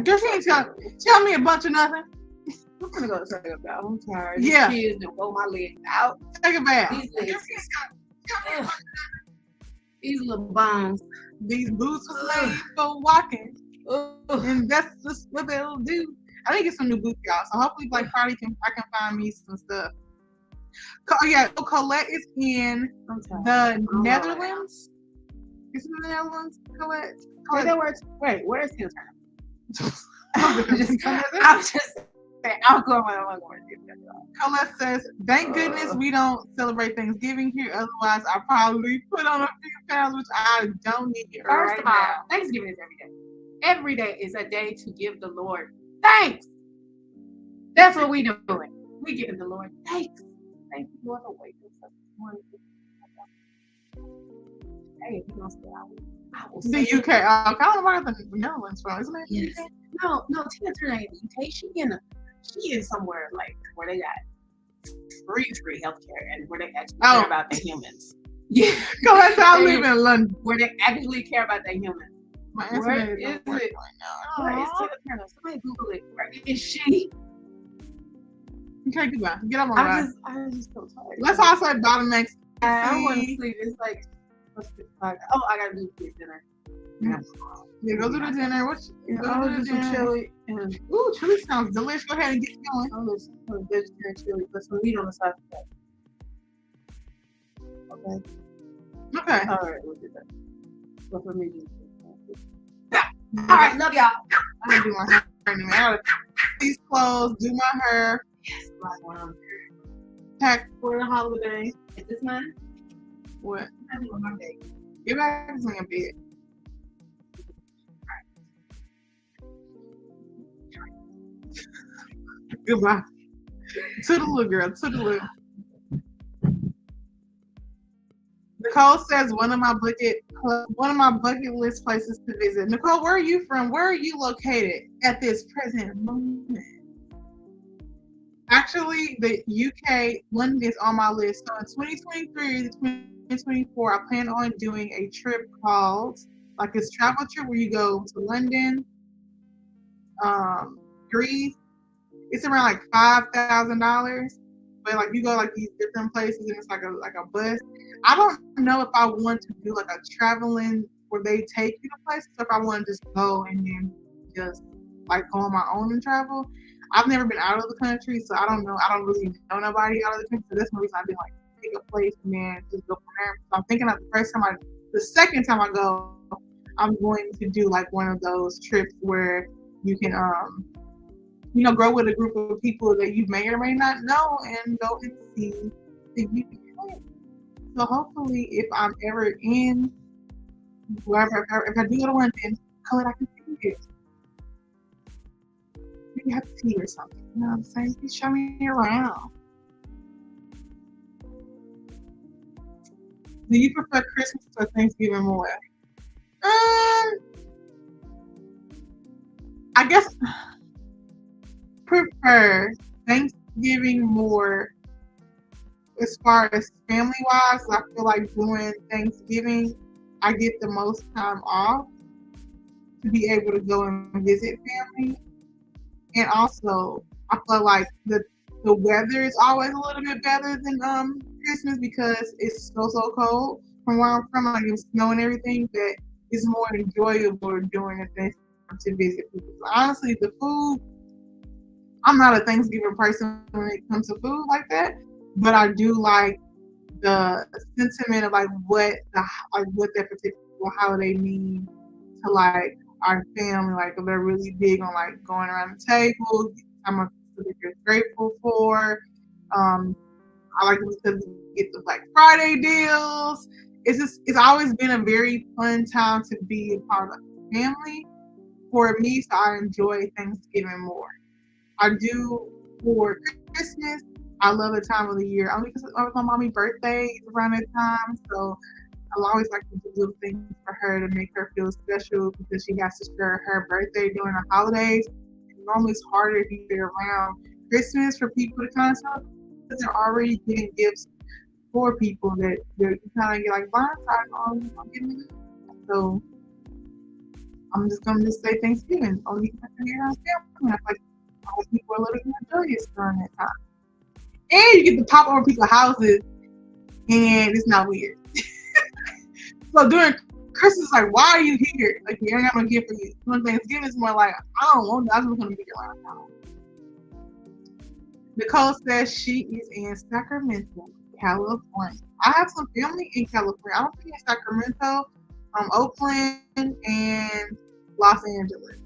Girl, she ain't tell me a bunch of nothing. I'm gonna go take a bath. I'm tired. Yeah. These kids that roll my legs out. Take a bath. These little bones. These boots was made for walking. And that's just what they'll do. I need to get some new boots, y'all. So hopefully Black Friday I can find me some stuff. Yeah, so Colette is in the Netherlands. Is it in the Netherlands, Colette? Where's his turn? I'm just saying, I'm going. Colette says, thank goodness we don't celebrate Thanksgiving here. Otherwise, I probably put on a few pounds, which I don't need First of all, Thanksgiving is every day. Every day is a day to give the Lord thanks. That's what we doing. We giving the Lord thanks. Thank you, Lord, for waking us up this morning. Hey, if you don't stay out, I will the UK. I don't know where the Netherlands from, isn't it? Yes. No, Tina Turner ain't in the UK. She is somewhere like where they got free healthcare and where they actually care about the humans. Yeah. Because I live in London. Where they actually care about the humans. Where is it? Where is Tina Turner? Somebody Google it. Where is she? Okay, goodbye. Get up on that. I'm just so tired. Let's all say bottom next. I want to sleep. It's like, I gotta do dinner. Yeah, go do the dinner. Go do some chili. Ooh, chili sounds delicious. Go ahead and get going. There's some vegetarian chili, but some meat on the side of that. Okay. Okay. All right, we'll do that. But for me, all right, love y'all. I'm gonna do my hair anyway. I gotta these clothes, do my hair, Yes, black one. pack for the holiday. Is this mine? What? I think on my day. Get back to me a bit. Goodbye. To the little girl. To the little. Nicole says one of my bucket list places to visit. Nicole, where are you from? Where are you located at this present moment? Actually, the UK, London is on my list. So in 2023 to 2024, I plan on doing a trip called, like this travel trip where you go to London, Greece. It's around like $5,000, but like you go like these different places and it's like a bus. I don't know if I want to do like a traveling where they take you to places, or if I want to just go and then just like go on my own and travel. I've never been out of the country, so I don't know. I don't really know nobody out of the country. So that's the reason I've been like pick a place and then just go from there. So I'm thinking of the second time I go, I'm going to do like one of those trips where you can grow with a group of people that you may or may not know and go and see the UK. So hopefully, if I'm ever in wherever, if I do go to London, Colette, I can see it. Maybe have tea or something. You know what I'm saying? Please show me around. Do you prefer Christmas or Thanksgiving more? I guess prefer Thanksgiving more as far as family wise. I feel like doing Thanksgiving, I get the most time off to be able to go and visit family. And also, I feel like the weather is always a little bit better than Christmas because it's so cold. From where I'm from, like it's snow and everything, that it's more enjoyable during the Thanksgiving to visit people. So honestly, the food, I'm not a Thanksgiving person when it comes to food like that, but I do like the sentiment of like what that particular holiday means to like our family. Like they're really big on like going around the table. I'm grateful for. I like it because we get the Black Friday deals. It's always been a very fun time to be a part of the family for me. So I enjoy Thanksgiving more. I do for Christmas. I love the time of the year only because it was my mommy's birthday around that time. So I always like to do things for her to make her feel special because she has to share her birthday during the holidays. And normally it's harder if you're around Christmas for people to kind of celebrate because they're already getting gifts for people that you kind of get like blindsided on. So I'm just going to say Thanksgiving. Only because I can hear around family. I feel like all people are a little more joyous during that time. And you get to pop over people's houses and it's not weird. So during Christmas, like, why are you here? Like, you ain't got no gift for you. When Thanksgiving is more like, I don't want that. I'm just going to be here around town. Nicole says she is in Sacramento, California. I have some family in California. I don't think in Sacramento, Oakland, and Los Angeles.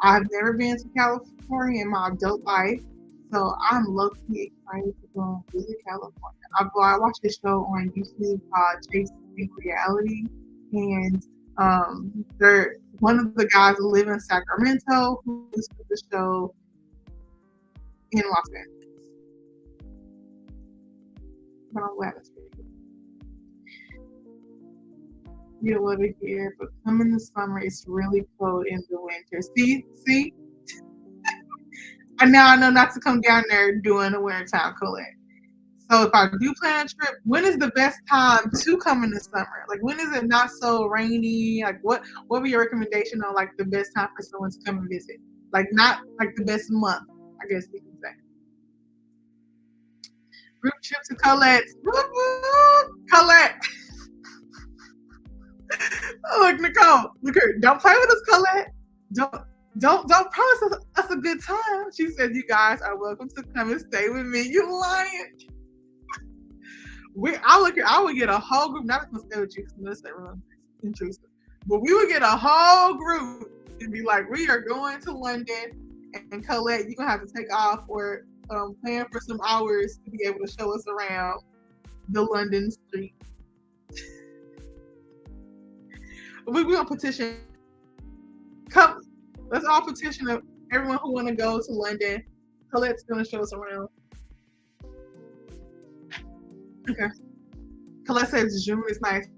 I've never been to California in my adult life, so I'm low-key excited to go and visit California. I watched a show on YouTube called Chasing Reality, and one of the guys who live in Sacramento who used to the show in Los Angeles. But I'm glad it's pretty good. You don't live here, but come in the summer, it's really cold in the winter. See? And now I know not to come down there during the wintertime, Colette. So if I do plan a trip, when is the best time to come in the summer? Like when is it not so rainy? Like what would be your recommendation on like the best time for someone to come and visit? Like not like the best month, I guess we can say. Group trip to Colette. Colette. Look, Nicole, look her. Don't play with us, Colette. Don't promise us a good time. She said, "You guys are welcome to come and stay with me." You lying? I would get a whole group. Not gonna stay with you because that's everyone intrusive. But we would get a whole group and be like, we are going to London, and Colette, you're gonna have to take off or plan for some hours to be able to show us around the London street. We're gonna petition. Come, let's all petition everyone who want to go to London. Colette's gonna show us around. Okay. Colette says June is nice.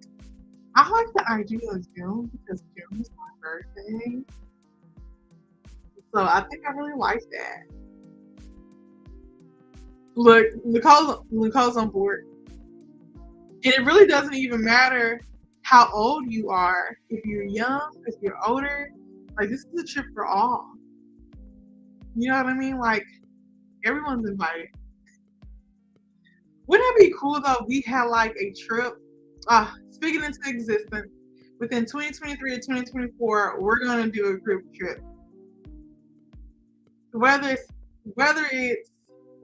I like the idea of June because June is my birthday. So I think I really like that. Look, Nicole's on board. And it really doesn't even matter how old you are. If you're young, if you're older, like this is a trip for all. You know what I mean? Like everyone's invited. Wouldn't it be cool though if we had like a trip speaking into existence within 2023 or 2024, we're gonna do a group trip. Whether it's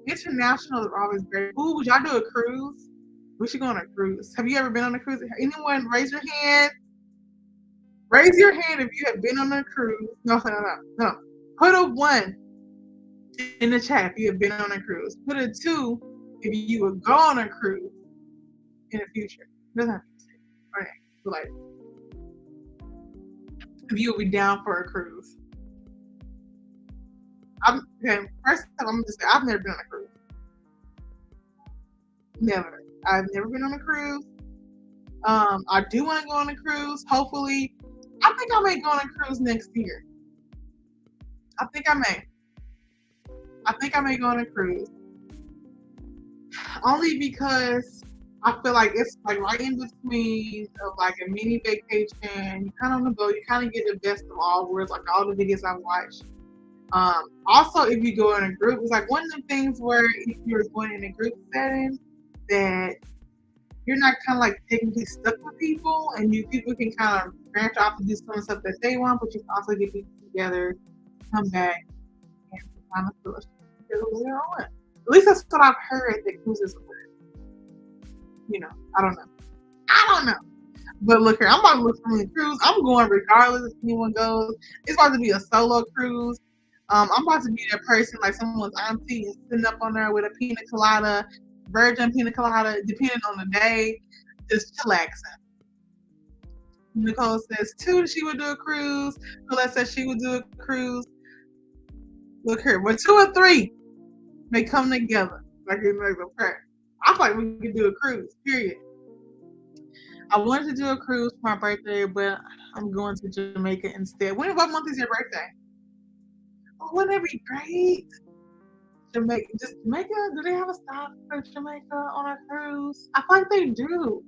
international is always great. Ooh, would y'all do a cruise? We should go on a cruise. Have you ever been on a cruise? Anyone raise your hand? Raise your hand if you have been on a cruise. No. Put a 1 in the chat if you have been on a cruise. Put a 2 if you would go on a cruise in the future. It doesn't have to be right. But like if you would be down for a cruise. First of all, I'm just say I've never been on a cruise. Never. I've never been on a cruise. I do want to go on a cruise. Hopefully, I think I may go on a cruise next year. I think I may go on a cruise. Only because I feel like it's like right in between of like a mini vacation. You kind of on the boat. You kind of get the best of all worlds, like all the videos I've watched. Also, if you go in a group, it's like one of the things where if you're going in a group setting, that you're not kind of like technically stuck with people, and people can kind of branch off and do some of the stuff that they want, but you can also get people together, come back, and kind of feel later on. At least that's what I've heard that cruises work. You know, I don't know. But look here, I'm about to look for a cruise. I'm going regardless if anyone goes. It's about to be a solo cruise. I'm about to be that person, like someone's auntie, and sitting up on there with a pina colada, virgin pina colada, depending on the day, just chillaxing. Nicole says 2 she would do a cruise. Colette says she would do a cruise. Look here, but 2 or 3 may come together like in a prayer. I feel like we could do a cruise. Period. I wanted to do a cruise for my birthday, but I'm going to Jamaica instead. What month is your birthday? Oh, wouldn't that be great? Jamaica, do they have a stop for Jamaica on a cruise? I feel like they do.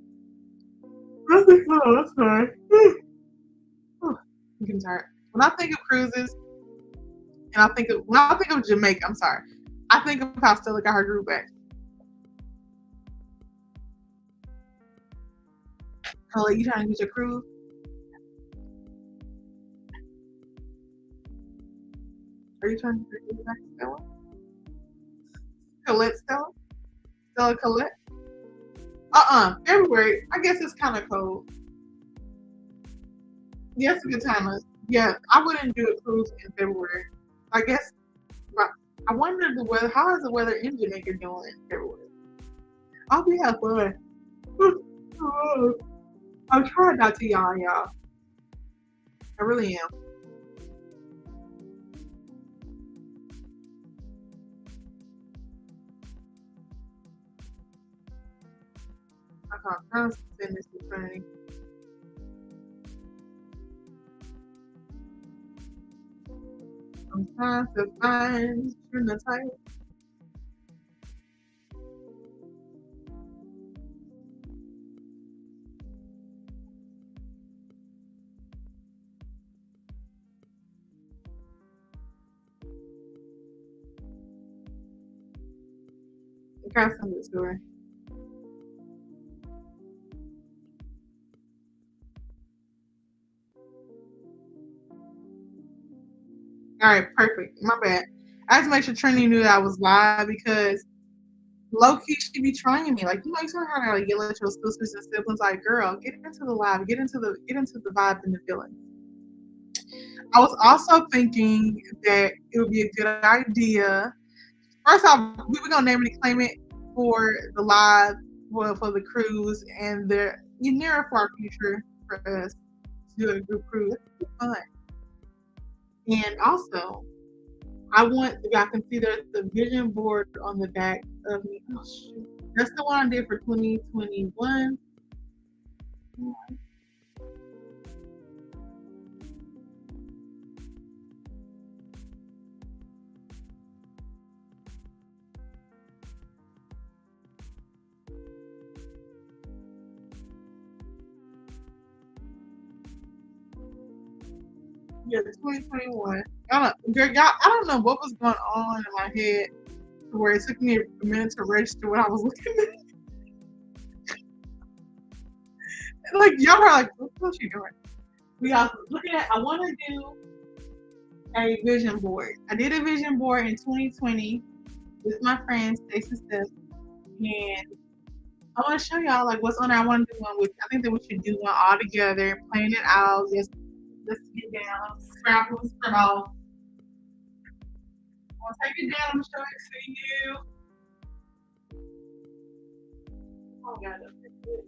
I think so, that's fine. I'm getting tired. When I think of cruises, and when I think of Jamaica, I'm sorry, I think of how Stella got her group back. Colette, you trying to get your cruise? Are you trying to get your cruise back, Stella? Colette, Stella, Colette? February. I guess it's kind of cold. Yeah, it's a good time. Yeah, I wouldn't do a cruise in February. I guess. I wonder the weather. How is the weather in Jamaica doing in February? I'll be have fun. I'm trying not to y'all. I really am. I'm trying to send this to Trinity. I'm trying to find Trinity. I can't send it to her. All right, perfect. My bad. I had to make sure Trinity knew that I was live because low key, she be trying me. Like, you know, you sort of how to like, yell at your sisters and siblings. Like, girl, get into the live, get into the vibe and the feeling. I was also thinking that it would be a good idea. First off, we were gonna name it and claim it for the live, well, for the cruise, and the near far future for us to do a group cruise. It's fun. And also, I want y'all can see there's the vision board on the back of me. Oh shoot. That's the one I did for 2021. Yeah, 2021. I don't know what was going on in my head where it took me a minute to register what I was looking at. Like, y'all are like, what's she doing? We also looking at, I want to do a vision board. I did a vision board in 2020 with my friend Stacey Steph, and I want to show y'all like what's on there. I want to do one with. I think that we should do one all together, plan it out. Let's get down, scrabble, scrawl. I'll take it down. I'm gonna show it to you. Oh God, that's good.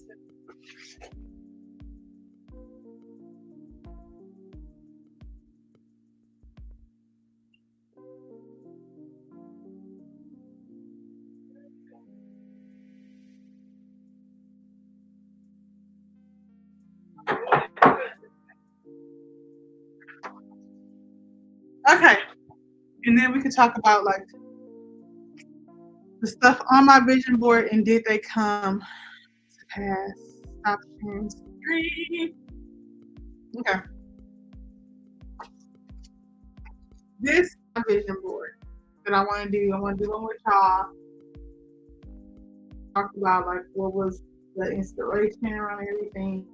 Okay, and then we could talk about like the stuff on my vision board and did they come to pass? Stop sharing screen. Okay, this is my vision board that I want to do. I want to do one with y'all. Talk about like what was the inspiration around everything.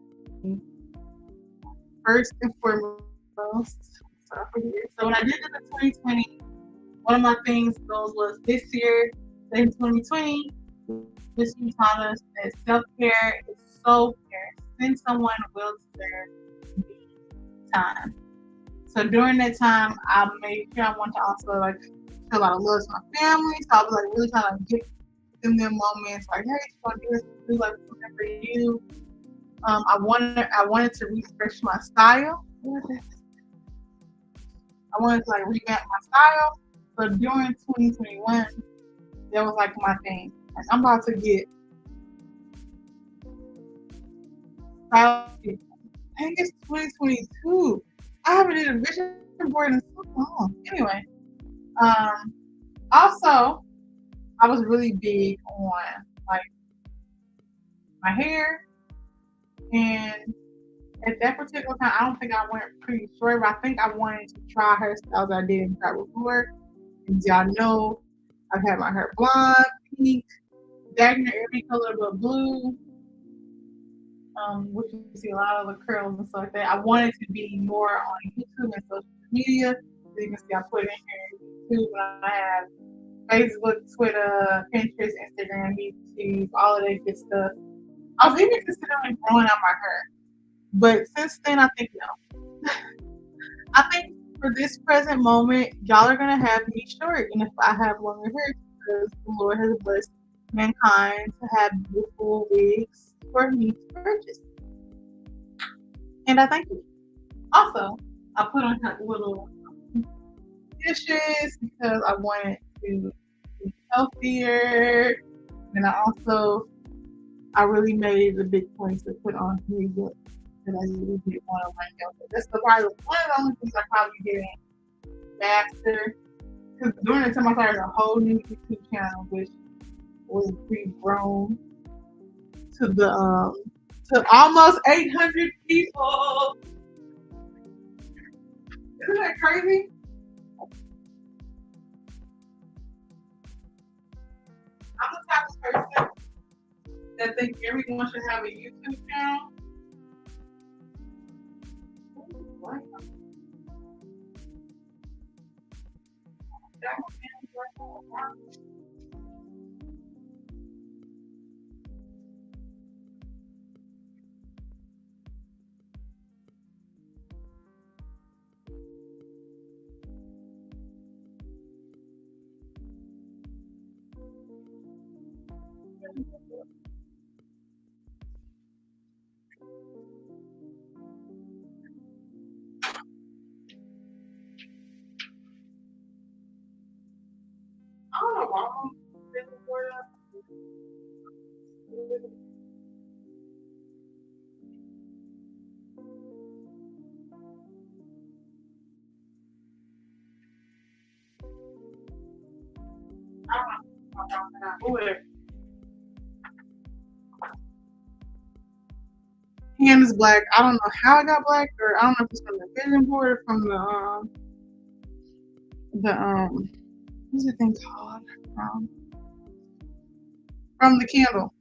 First and foremost, so when I did it in 2020, one of my goals was this year in 2020. This year taught us that self-care is so care. Send someone will deserve time. So during that time, I made sure I want to also like show a lot of love to my family. So I was like really trying to give them moments like, hey, you want to do this, do like something for you. I wanted to refresh my style. I wanted to like revamp my style. So during 2021, that was like my thing. Like I'm about to get style. I think it's 2022. I haven't did a vision board in so long. Anyway, also I was really big on like my hair, and at that particular time, I don't think I went pretty short, but I think I wanted to try hairstyles I didn't try before. And y'all know I've had my hair blonde, pink, dagger, every color but blue. Which you see a lot of the curls and stuff like that. I wanted to be more on YouTube and social media. So you can see I put in here YouTube, and I have Facebook, Twitter, Pinterest, Instagram, YouTube, all of that good stuff. I was even considering growing out my hair. But since then, I think no. I think for this present moment, y'all are gonna have me short, and if I have longer hair, because the Lord has blessed mankind to have beautiful wigs for me to purchase, and I thank you. Also, I put on like little dishes because I wanted to be healthier, and I really made it a big point to put on music that I really did want to learn health. That's probably one of the only things I probably did faster. Because during the time I started a whole new YouTube channel, which was grown to almost 800 people. Isn't that crazy? I'm the type of person that think everyone should have a YouTube channel. I don't know why I'm feeling for that. I don't know. Whatever. Hand is black. I don't know how I got black, or I don't know if it's from the vision board or from the what's the thing called? From the candle.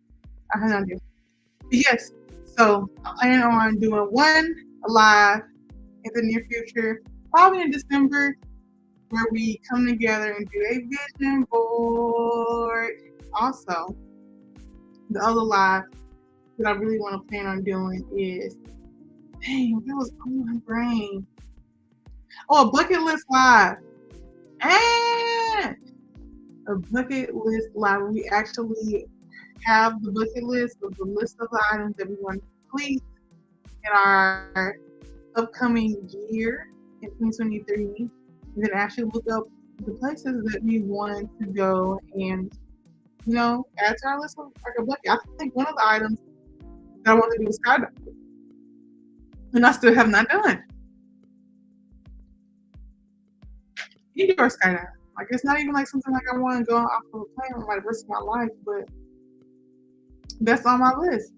I have no idea. But yes. So I plan on doing one live in the near future, probably in December, where we come together and do a vision board. Also, the other live that I really want to plan on doing is, dang, that was on my brain. Oh, a bucket list live. And a bucket list live where we actually have the bucket list of the list of the items that we want to complete in our upcoming year in 2023. And then actually look up the places that we want to go and, add to our list of like a bucket. I think one of the items that I want to do is skydiving. And I still have not done. Indoor skydiving. Like it's not even like something like I want to go off of a plane and like risk my life, but that's on my list.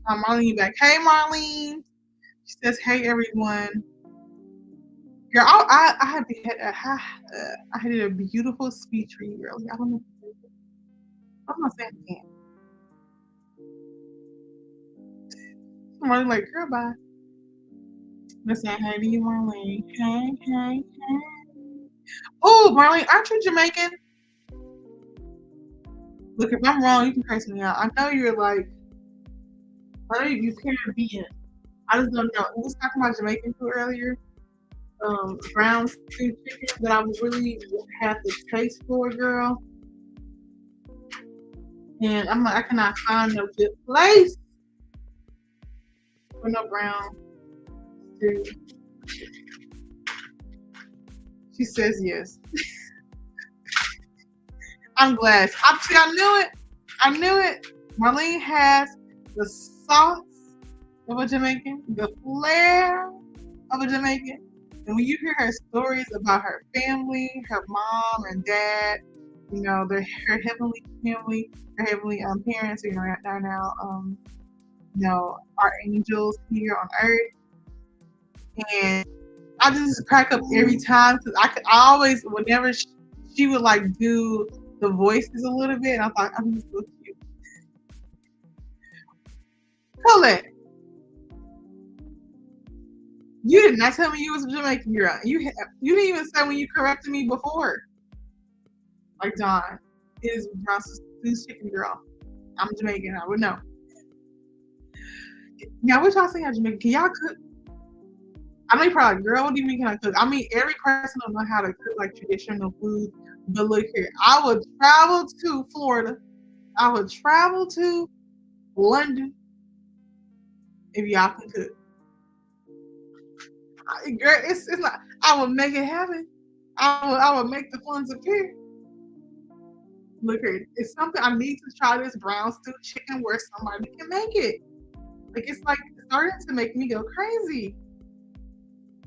Marlene back. Hey Marlene. She says, "Hey everyone." Girl, I had a beautiful speech for you earlier. I don't know. I'm not saying it again. Marlene like, girl, bye. Let's say hey to you, Marlene. Hey. Oh, Marlene, aren't you Jamaican? Look, if I'm wrong, you can curse me out. I know you're like, I know you Caribbean. I just don't know. We was talking about Jamaican food earlier. Brown stew chicken that I really had the taste for, girl. And I'm like, I cannot find no good place for no brown stew. She says yes. I'm glad. I knew it. Marlene has the sauce of a Jamaican, the flair of a Jamaican. And when you hear her stories about her family, her mom and dad, her heavenly family, her heavenly parents, right now, are angels here on earth. And I just crack up every time because I always, whenever she would like do the voices a little bit, and I thought, I'm just so cute. Colette, you did not tell me you was Jamaican, girl. You didn't even say when you corrected me before. Like John is brown stew chicken, girl. I'm Jamaican. I would know. Now, what y'all saying I'm Jamaican? Can y'all cook? I know you're probably like, girl, what do you mean can I cook? I mean, every person don't know how to cook like traditional food. But look here, I would travel to Florida. I would travel to London if y'all can cook. Girl, it's not. I would make it happen. I would make the funds appear. Look here, it's something I need to try this brown stew chicken where somebody can make it. Like it's starting to make me go crazy.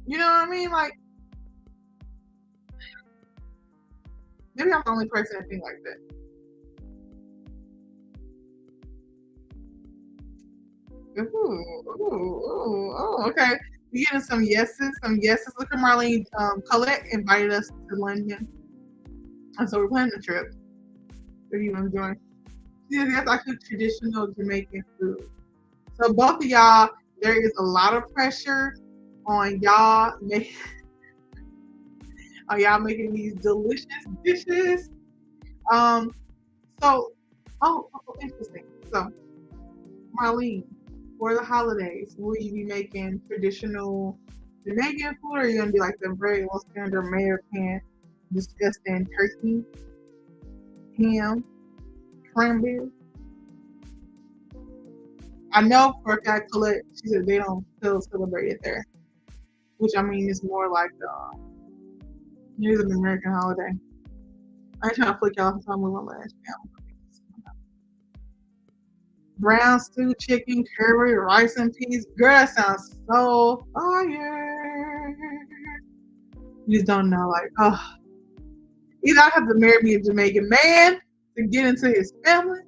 You know what I mean? Like maybe I'm the only person that think like that. Ooh, okay. We getting some yeses. Look at Marlene. Colette invited us to London, and so we're planning a trip. If you enjoy, yeah, that's actually traditional Jamaican food. So both of y'all, there is a lot of pressure on y'all making these delicious dishes. Interesting. So, Marlene, for the holidays, will you be making traditional Jamaican food, or are you gonna be like the very well standard American disgusting turkey? ham, cranberry. I know for a fact Colette, she said they don't still celebrate it there, which I mean is more like here's an American holiday. I ain't trying to flick y'all some we went last year. Brown stew chicken, curry, rice and peas. Girl, that sounds so fire. You just don't know, like, oh. Either I have to marry me a Jamaican man to get into his family,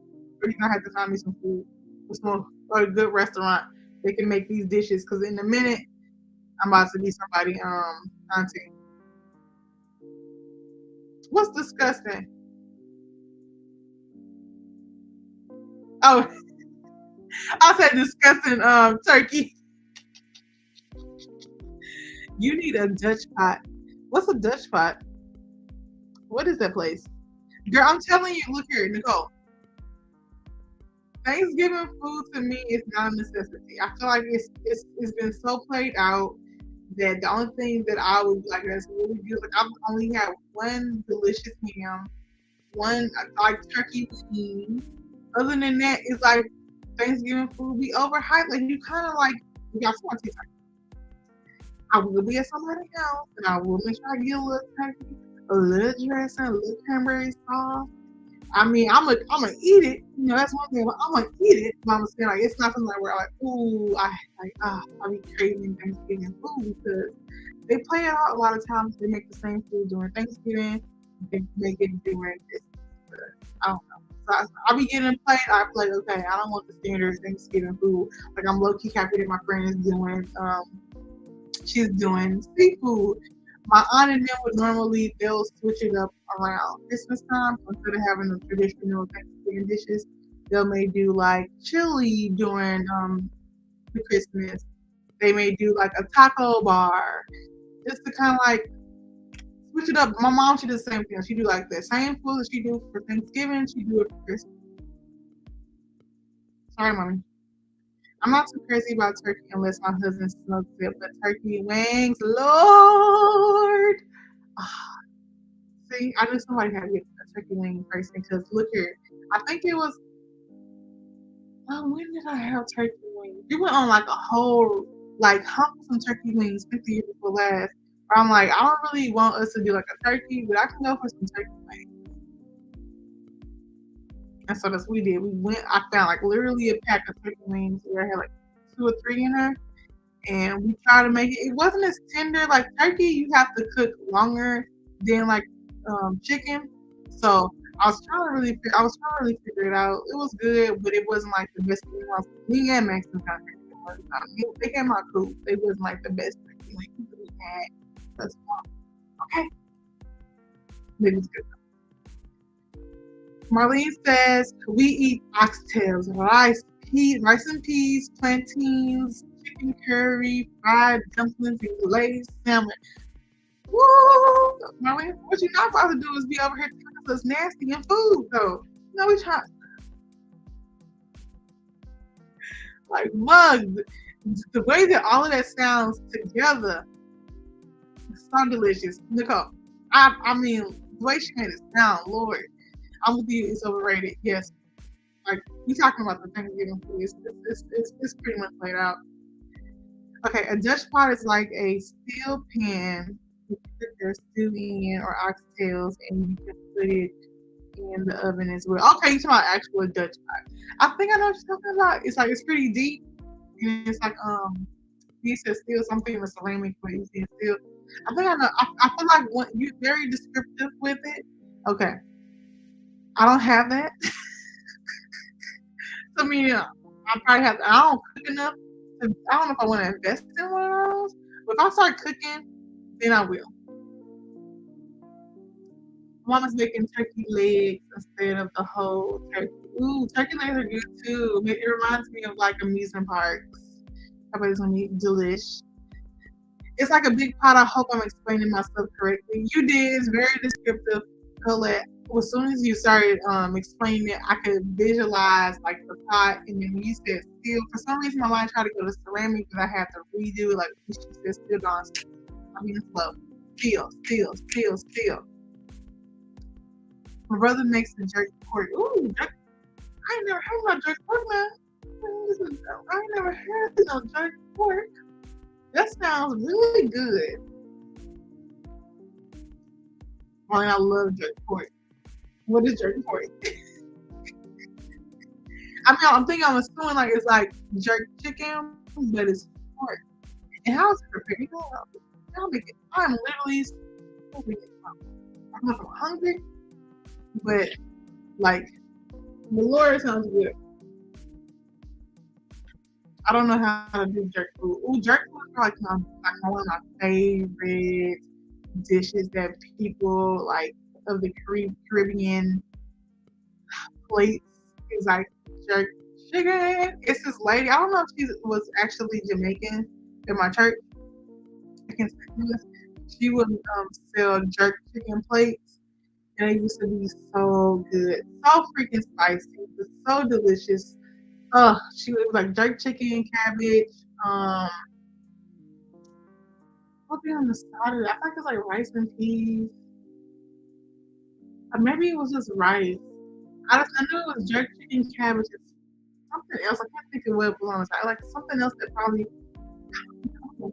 or I have to find me some food or a good restaurant that can make these dishes. Because in a minute, I'm about to be somebody auntie. What's disgusting? Oh, I said disgusting turkey. You need a Dutch pot. What's a Dutch pot? What is that place? Girl, I'm telling you, look here, Nicole. Thanksgiving food to me is not a necessity. I feel like it's been so played out that the only thing that I would like that's really good, like I've only had one delicious ham, one like turkey wing. Other than that, it's like Thanksgiving food be overhyped. Like you kind of like you got someone to I will be at somebody else, and I will make sure I get a little turkey, a little dressing, a little cranberry sauce. I mean, I'm gonna eat it. You know, that's one thing. I'm gonna eat it. But I'm saying like it's not something like where I'm like, ooh, I be craving Thanksgiving food because they play it out a lot of times. They make the same food during Thanksgiving. They make it during Christmas. I don't know. So I be getting a plate. I play okay. I don't want the standard Thanksgiving food. Like I'm low key happy that my friend is doing. She's doing seafood. My aunt and them would normally they'll switch it up around Christmas time. So instead of having the traditional Thanksgiving dishes, they'll may do like chili during the Christmas. They may do like a taco bar, just to kind of like switch it up. My mom she does the same thing. She do like the same food that she do for Thanksgiving. She do it for Christmas. Sorry, mommy. I'm not too crazy about turkey unless my husband smokes it, but turkey wings, Lord. Ah, see, I knew somebody had to get a turkey wing person because look here. I think it was, when did I have turkey wings? You went on like a whole, like, hump some turkey wings 50 years before last. But I'm like, I don't really want us to do like a turkey, but I can go for some turkey wings. And so that's what we did. We went, I found like literally a pack of turkey wings where I had like 2 or 3 in there. And we tried to make it, it wasn't as tender. Like turkey, you have to cook longer than like chicken. So I was trying to really figure it out. It was good, but it wasn't like the best thing. Me and Mexican country. They came out cool. They wasn't like the best turkey wings that we had. That's fine. Okay. It was good. Marlene says we eat oxtails, rice and peas, plantains, chicken curry, fried dumplings, and glazed salmon. Woo! Marlene, what you're not about to do is be over here telling us nasty and food, though. No, we try like mugs. The way that all of that sounds together, it's so delicious. Nicole, I mean, the way she made it sound, Lord. I'm with you. It's overrated. Yes, like we talking about the Thanksgiving food. It's pretty much played out. Okay, a Dutch pot is like a steel pan you can put your stew in or oxtails, and you can put it in the oven as well. Okay, you talking about actual Dutch pot? I think I know what you're talking about. It's like it's pretty deep, and it's like you said steel. Something with ceramic, but you said steel. I think I know. I feel like you're very descriptive with it. Okay. I don't have that. So, I mean, I probably have. I don't cook enough. I don't know if I want to invest in one of those. But if I start cooking, then I will. Mama's making turkey legs instead of the whole turkey. Ooh, turkey legs are good too. It reminds me of like amusement parks. Everybody's gonna eat delish. It's like a big pot. I hope I'm explaining myself correctly. You did. It's very descriptive, Colette. As soon as you started explaining it, I could visualize like the pot, and then when you said steel, for some reason my mind tried to go to ceramic because I had to redo it. Like she said, steel gone. I mean, slow. Steel. My brother makes the jerk pork. Ooh, I ain't never heard about jerk pork, man. I ain't never heard of no jerk pork. That sounds really good. I love jerk pork. What is jerk pork? I mean, I'm assuming like it's like jerk chicken, but it's pork. And how is it prepared? You know, I'm literally, I'm not hungry, but like the Lord sounds good. I don't know how to do jerk food. Ooh, jerk food is probably like one of my favorite dishes that people like of the Caribbean plates is like jerk chicken. It's this lady. I don't know if she was actually Jamaican in my church. I can say this. She would sell jerk chicken plates, and it used to be so good, so freaking spicy, but so delicious. She was like jerk chicken, cabbage. What be on the side of it? I think it's like rice and peas. Or maybe it was just rice. I knew it was jerk chicken, cabbage, and something else. I can't think of what was on the side. Like something else that probably.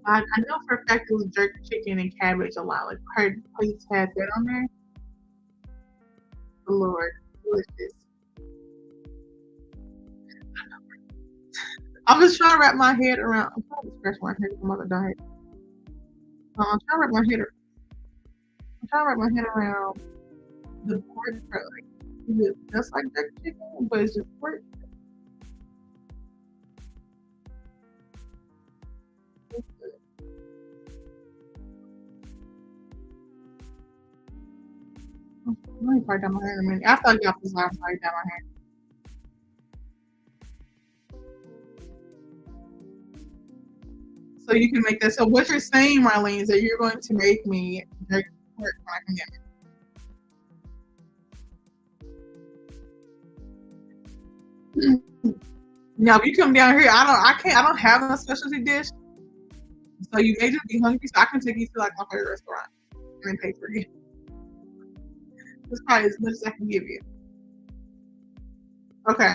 I know for a fact it was jerk chicken and cabbage a lot. Like her plates had that on there. The Lord, delicious. I'm just trying to wrap my head around. I'm trying to scratch my head. My mother died. I'm trying to wrap my head. I'm trying to wrap my head around the pork. Like, is it just like jerk chicken, but it's just pork? Let me part down my hair in a minute. After I get off this line, I'll part down my hair. So you can make that. So what you're saying, Marlene, is that you're going to make me jerk pork when I can get it. Now, if you come down here, I don't have a specialty dish. So you may just be hungry, so I can take you to like my favorite restaurant and pay for you. That's probably as much as I can give you. Okay.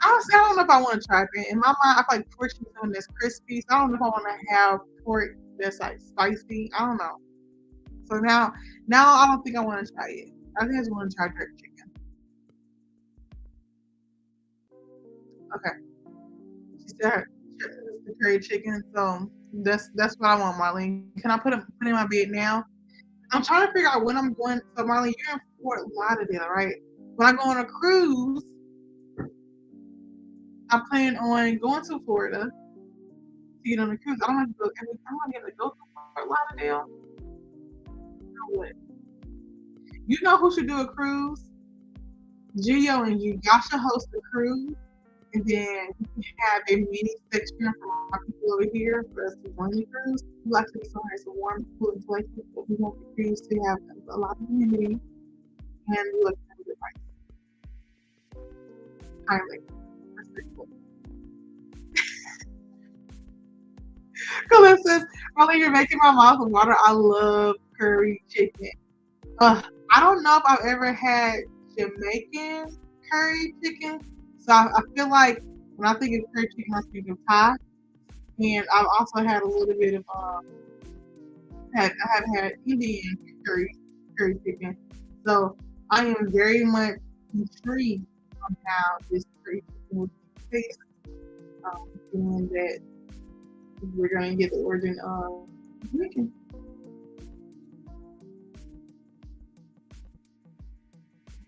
Honestly, I don't know if I want to try it. In my mind, I feel like pork is something that's crispy. So I don't know if I want to have pork that's like spicy. I don't know. So now I don't think I want to try it. I think I just want to try jerk chicken. Okay. She said the curry chicken. So that's what I want, Marlene. Can I put in my bed now? I'm trying to figure out when I'm going. So Marlene, you're in Fort Lauderdale, right? When I go on a cruise, I plan on going to Florida to get on a cruise. I don't have to go every time. I have to go to Fort Lauderdale. You know who should do a cruise? Gio and you. Y'all should host a cruise. And then we can have a mini section from our people over here for us to join the cruise. We like to be somewhere it's a warm, cool place, but we want the cruise to have a lot of humidity and we look at the price. Kindly. That's pretty cool. Colin says, Marlene, you're making my mouth water. I love curry chicken. I don't know if I've ever had Jamaican curry chicken. So I feel like when I think of curry chicken, I think of Thai. And I've also had a little bit of I have had Indian curry chicken. So I am very much intrigued on how this curry chicken will taste. And that we're gonna get the origin of Jamaican.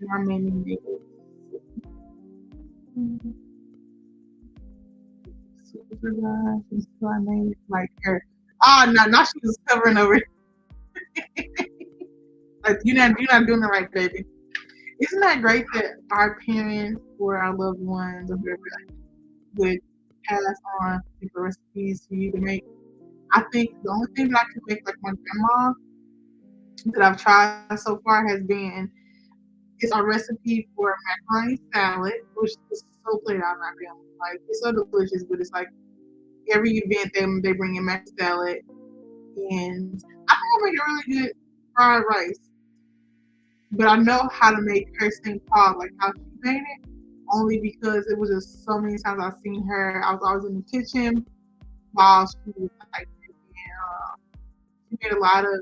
My many neighbors. Super guys, and so I made like her. Oh no, now she was covering over. Like you're not doing it right, baby. Isn't that great that our parents or our loved ones or whoever would pass on the recipes for you to make? I think the only thing that I can make like my grandma that I've tried so far has been is a recipe for macaroni salad, which is so played out in my family. Like it's so delicious, but it's like every event they bring in mac salad, and I think I make a really good fried rice. but I know how to make her sing Paul, like how she made it, only because it was just so many times I've seen her. I was always in the kitchen while she was like, she made a lot of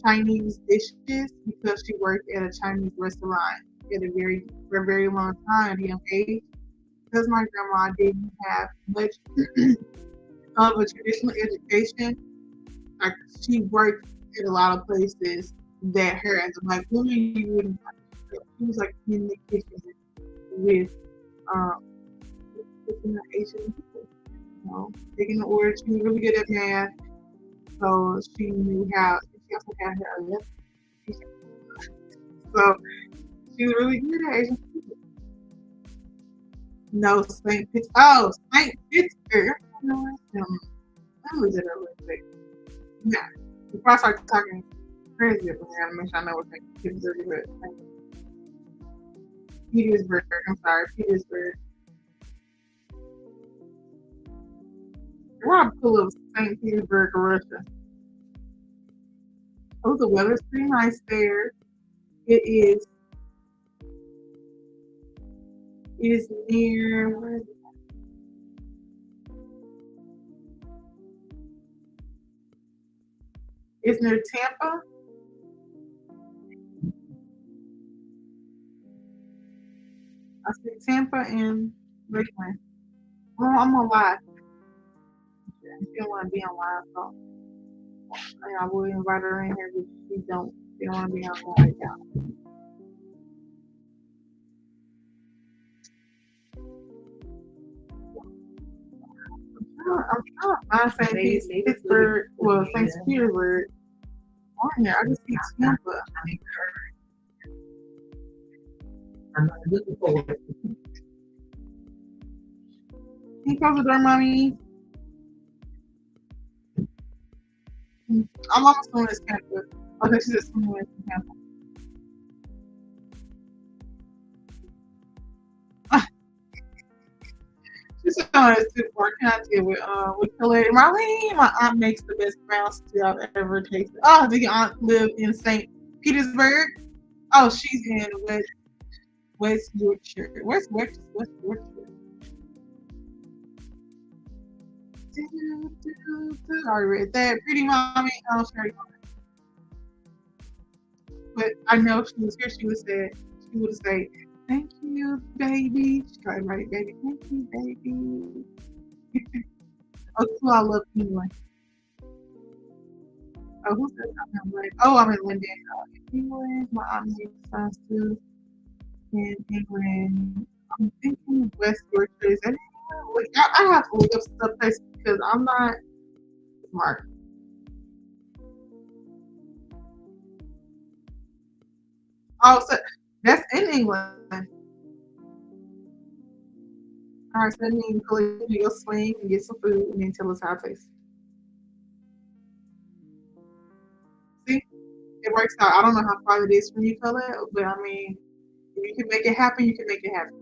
Chinese dishes because she worked at a Chinese restaurant at for a very long time at a young age. Because my grandma didn't have much of a traditional education, like she worked at a lot of places that her as a black woman you wouldn't. She was like in the kitchen with um with the Asian people, taking the order. She was really good at math, so she knew how. She also had her education, so she was really good at Asian people. No, Saint Pittsburgh. Oh, Saint Pittsburgh. I don't know. Let me look it up real quick. Yeah. Before I start talking crazy about me, I gotta make sure I know what Saint Pittsburgh is. Petersburg. I'm sorry, Petersburg. I want to pull up St. Petersburg, Russia. Oh, the weather's pretty nice there. It is. It is near. Where is it? It's near Tampa. I see Tampa and Richmond. Oh, I'm on live. She don't want to be on live, so I would invite her in here, but she don't. She don't want to be on live, y'all. I'm trying to find St. Pittsburgh. Well, St. Petersburg on here. I just see Tampa. I'm looking forward to Can you close the door, mommy? I'm almost doing this Tampa. Okay, she's just doing Tampa. She's saying it's too far. Can I deal with Colette? Marlene, my aunt makes the best brown stew I've ever tasted. Oh, does your aunt live in St. Petersburg? Oh, she's in West Yorkshire. West Yorkshire? I already read that. Pretty mommy. Oh, sorry. But I know if she was here, she would have said, "Thank you, baby." She tried to write, "Baby, thank you, baby." Oh, that's who I love anyway. Oh, who said I'm in London? Oh, I'm in London. England. My aunt makes sense too. In England, I'm thinking West Yorkshire. Is that like, I have to look up stuff places because I'm not smart. Oh, so that's in England. All right, so that means go swing and get some food and then tell us how it tastes. See, it works out. I don't know how far it is from you, Colette, but I mean, if you can make it happen, you can make it happen.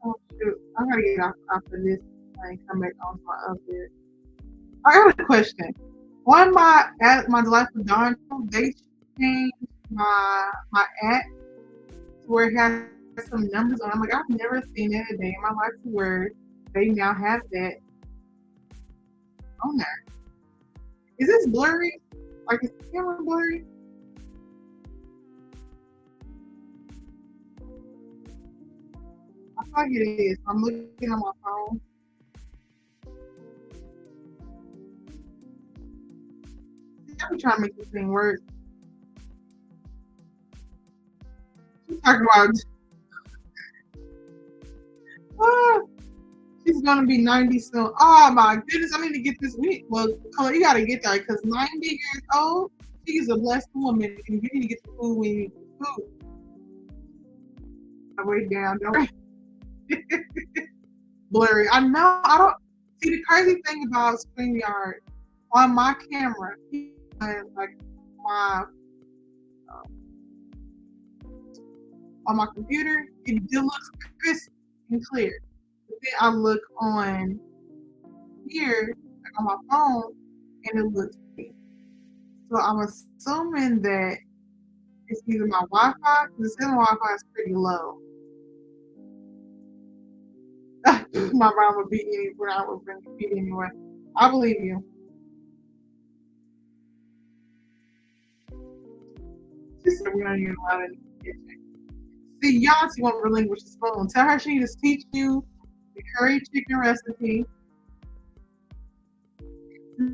Oh shoot, I gotta get off after this and come back on my other. I got a question. On my delightful dawn, they changed my app where it has some numbers on. I'm like, I've never seen that a day in my life where they now have that on there. Is this blurry? Like, is the camera blurry? I feel like it is. I'm looking on my phone. I'm trying to make this thing work. She's talking about, oh, she's gonna be 90 soon. Oh my goodness, I need to get this week. Well, Color, you gotta get that because 90 years old, she's a blessed woman, and you need to get the food when you need the food. I wait down, don't worry. Blurry. I know. I don't see the crazy thing about StreamYard on my camera. Like my on my computer, it still looks crisp and clear. But then I look on here, like on my phone, and it looks big. So I'm assuming that it's either my Wi-Fi, because the Wi-Fi is pretty low. My mom would beat me when I would bring it anyway. I believe you. She said we don't even allow it in the kitchen. See, Yancy won't relinquish the spoon. Tell her she needs to teach you the curry chicken recipe.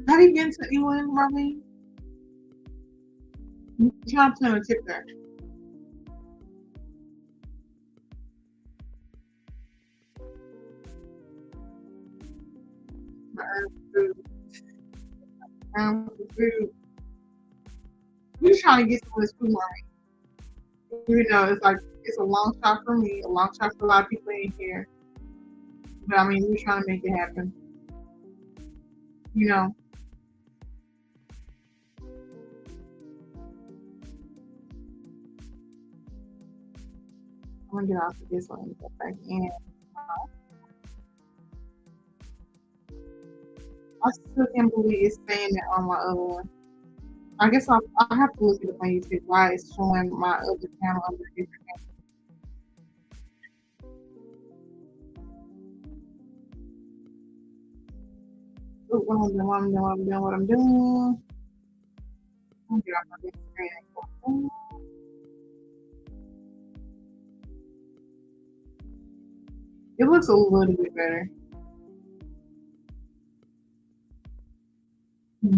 Have you been to anyone, Marlene? I'm trying to put a tip there. Food. Food. We're just trying to get some of this food, Marlene. You know, it's a long shot for me, a long shot for a lot of people in here. But I mean, we're trying to make it happen. You know. I'm gonna get off of this one and get back in. I still can't believe it's saying that on my other one. I guess I'll have to look at it on YouTube why it's showing my other channel under a different name. Look what I'm doing. I'm gonna get off of this screen and go. It looks a little bit better.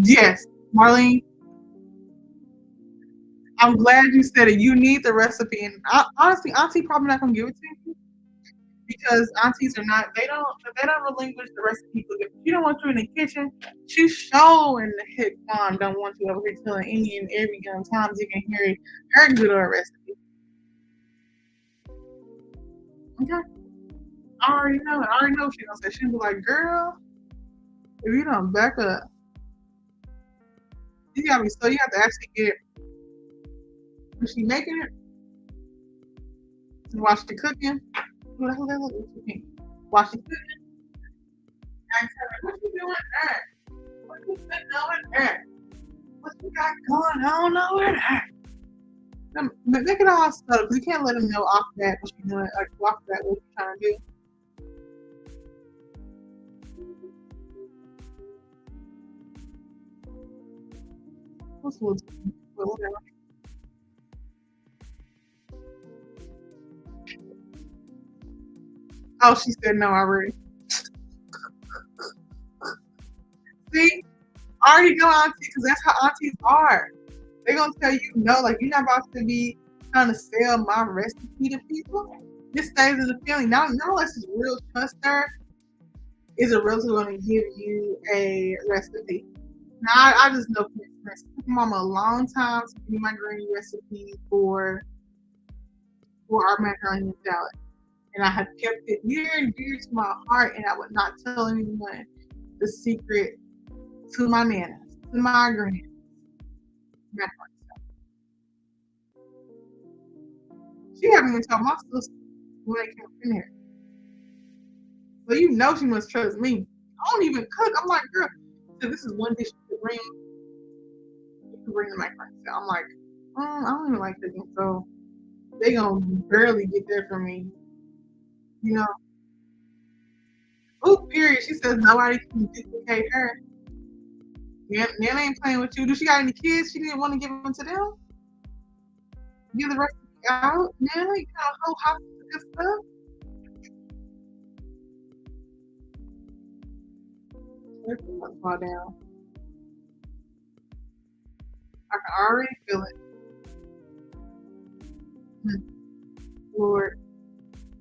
Yes, Marlene, I'm glad you said it. You need the recipe, and honestly, Auntie probably not gonna give it to you because aunties are not. They don't relinquish the recipe. If she don't want you in the kitchen, she sure in the heck mom don't want you over here telling any and every time you can hear her good old recipe. Okay, I already know. I already know what she's gonna say. She'll be like, "Girl, if you don't back up, you gotta be so you have to actually get when she making it, watch the cooking. Who the hell that look cooking? Watch the cooking. And tell her, what you doing there? What you doing there? What you got going on over there? Make it all subtle because you can't let them know off that what you're doing, like off that what you're trying to do. What's whatever. Oh, she said no already. See, I already know auntie because that's how aunties are. They're gonna tell you no, like you're not about to be trying to sell my recipe to people. This stays in the family. Now unless it's real trust her, is a realtor gonna give you a recipe? Now I just know for instance, it took mama a long time to give me my green recipe for our macaroni and salad. And I have kept it near and dear to my heart, and I would not tell anyone the secret to my nanas, to my grannies. She haven't even told my sister when they came in here. So you know she must trust me. I don't even cook. I'm like, girl, so this is one dish you can bring the macaroni. So I'm like, I don't even like cooking, so they gonna barely get that from me. You know. Oh, period. She says nobody can duplicate her. Nana ain't playing with you. Do she got any kids? She didn't want to give them to them? Give the recipe out? Nana, you got a whole house of good stuff? Let's fall down. I can already feel it. Lord,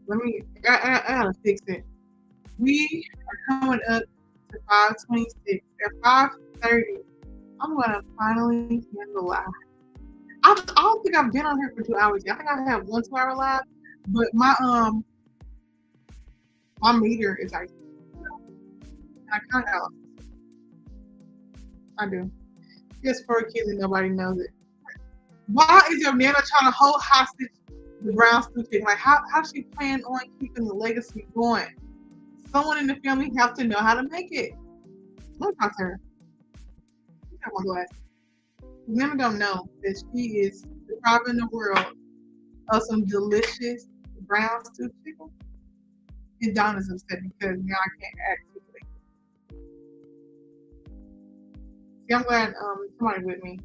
I gotta fix it. We are coming up to 5:26. At 5:30, I'm gonna finally end the live. I don't think I've been on here for 2 hours yet. I think I have 1 2-hour live, but my meter is like I kind of I do. Just for kids and nobody knows it. Why is your nana trying to hold hostage the brown stew chicken. Like, how she plan on keeping the legacy going? Someone in the family have to know how to make it. Let me talk to her. I want to go ask. Women don't know that she is depriving the world of some delicious brown stew chicken. And Donna's upset because now I can't articulate. See, I'm glad somebody with me.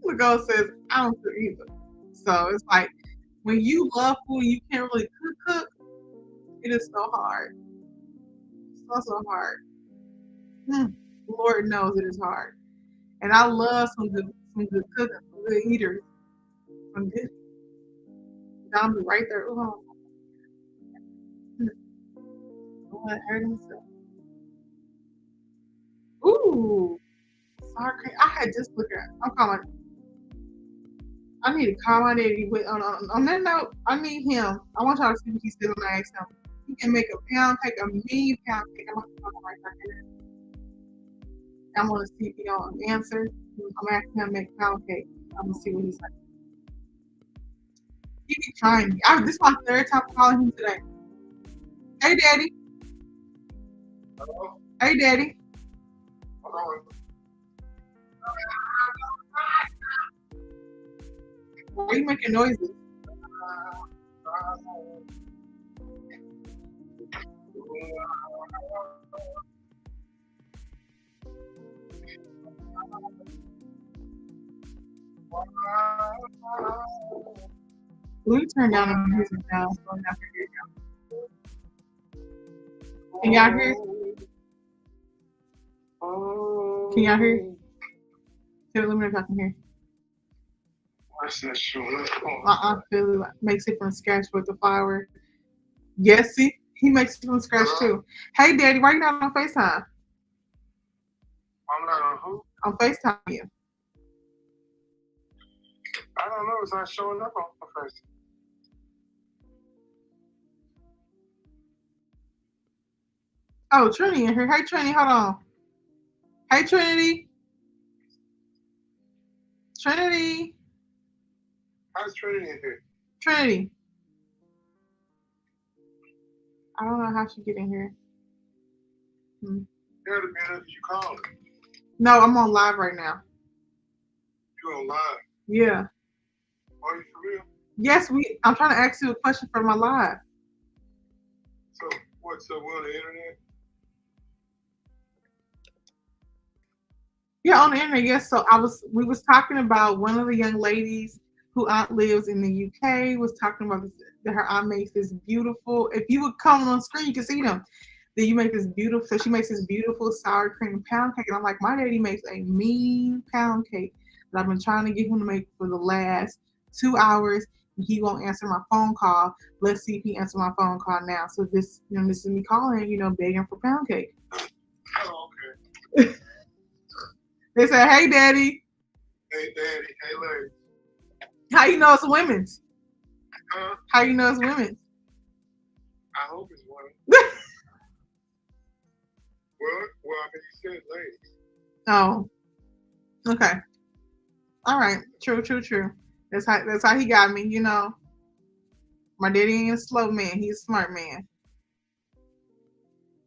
The girl says I don't cook either. So it's like when you love food, you can't really cook. It is so hard. So hard. Lord knows it is hard. And I love some good cooking, some good eaters, some good. Donna be right there. Oh, Lord, hurt himself. Ooh, sour cream. I had just looked at. I'm calling. I need to call my daddy. On that note, I need him. I want y'all to see what he said when I asked him. He can make a pound cake, a mean pound cake. I'm going to talk right back here. I want to see if he don't answer. I'm asking him to make pound cake. I'm going to see what he's like. He be trying me. This is my third time calling him today. Hey, Daddy. Hello? Hey, Daddy. Hello? Why are you making noises? Let me turn down the music now so I'm not hear you. Can y'all hear? Can y'all hear? Let me know if I can hear. What's that show? Philly makes it from scratch with the flour. Yes, see? He makes it from scratch too. Hey, Daddy, why you not on FaceTime? I'm not on who? On FaceTime you. I don't know. It's not showing up on my face. Oh, Trinity in here. Hey, Trinity, hold on. Hey, Trinity. Trinity. How's Trinity in here? Trinity. I don't know how she get in here. You're the minute you call her. No, I'm on live right now. You on live? Yeah. Are you for real? Yes, I'm trying to ask you a question for my live. So what? So we're on the internet? Yeah, on the internet. Yes. So we was talking about one of the young ladies who aunt lives in the UK was talking about that her aunt makes this beautiful. If you would come on screen, you can see them. That you make this beautiful. So she makes this beautiful sour cream pound cake, and I'm like, my daddy makes a mean pound cake that I've been trying to get him to make for the last 2 hours. And he won't answer my phone call. Let's see if he answers my phone call now. So this is me calling, begging for pound cake. Oh, okay. They said, "Hey, Daddy." Hey, Daddy. Hey, Larry. How you know it's women's? Huh? How you know it's women's? I hope it's one. Well, I mean, you said ladies. Oh, okay. All right. True. That's how he got me. My daddy ain't a slow man. He's a smart man.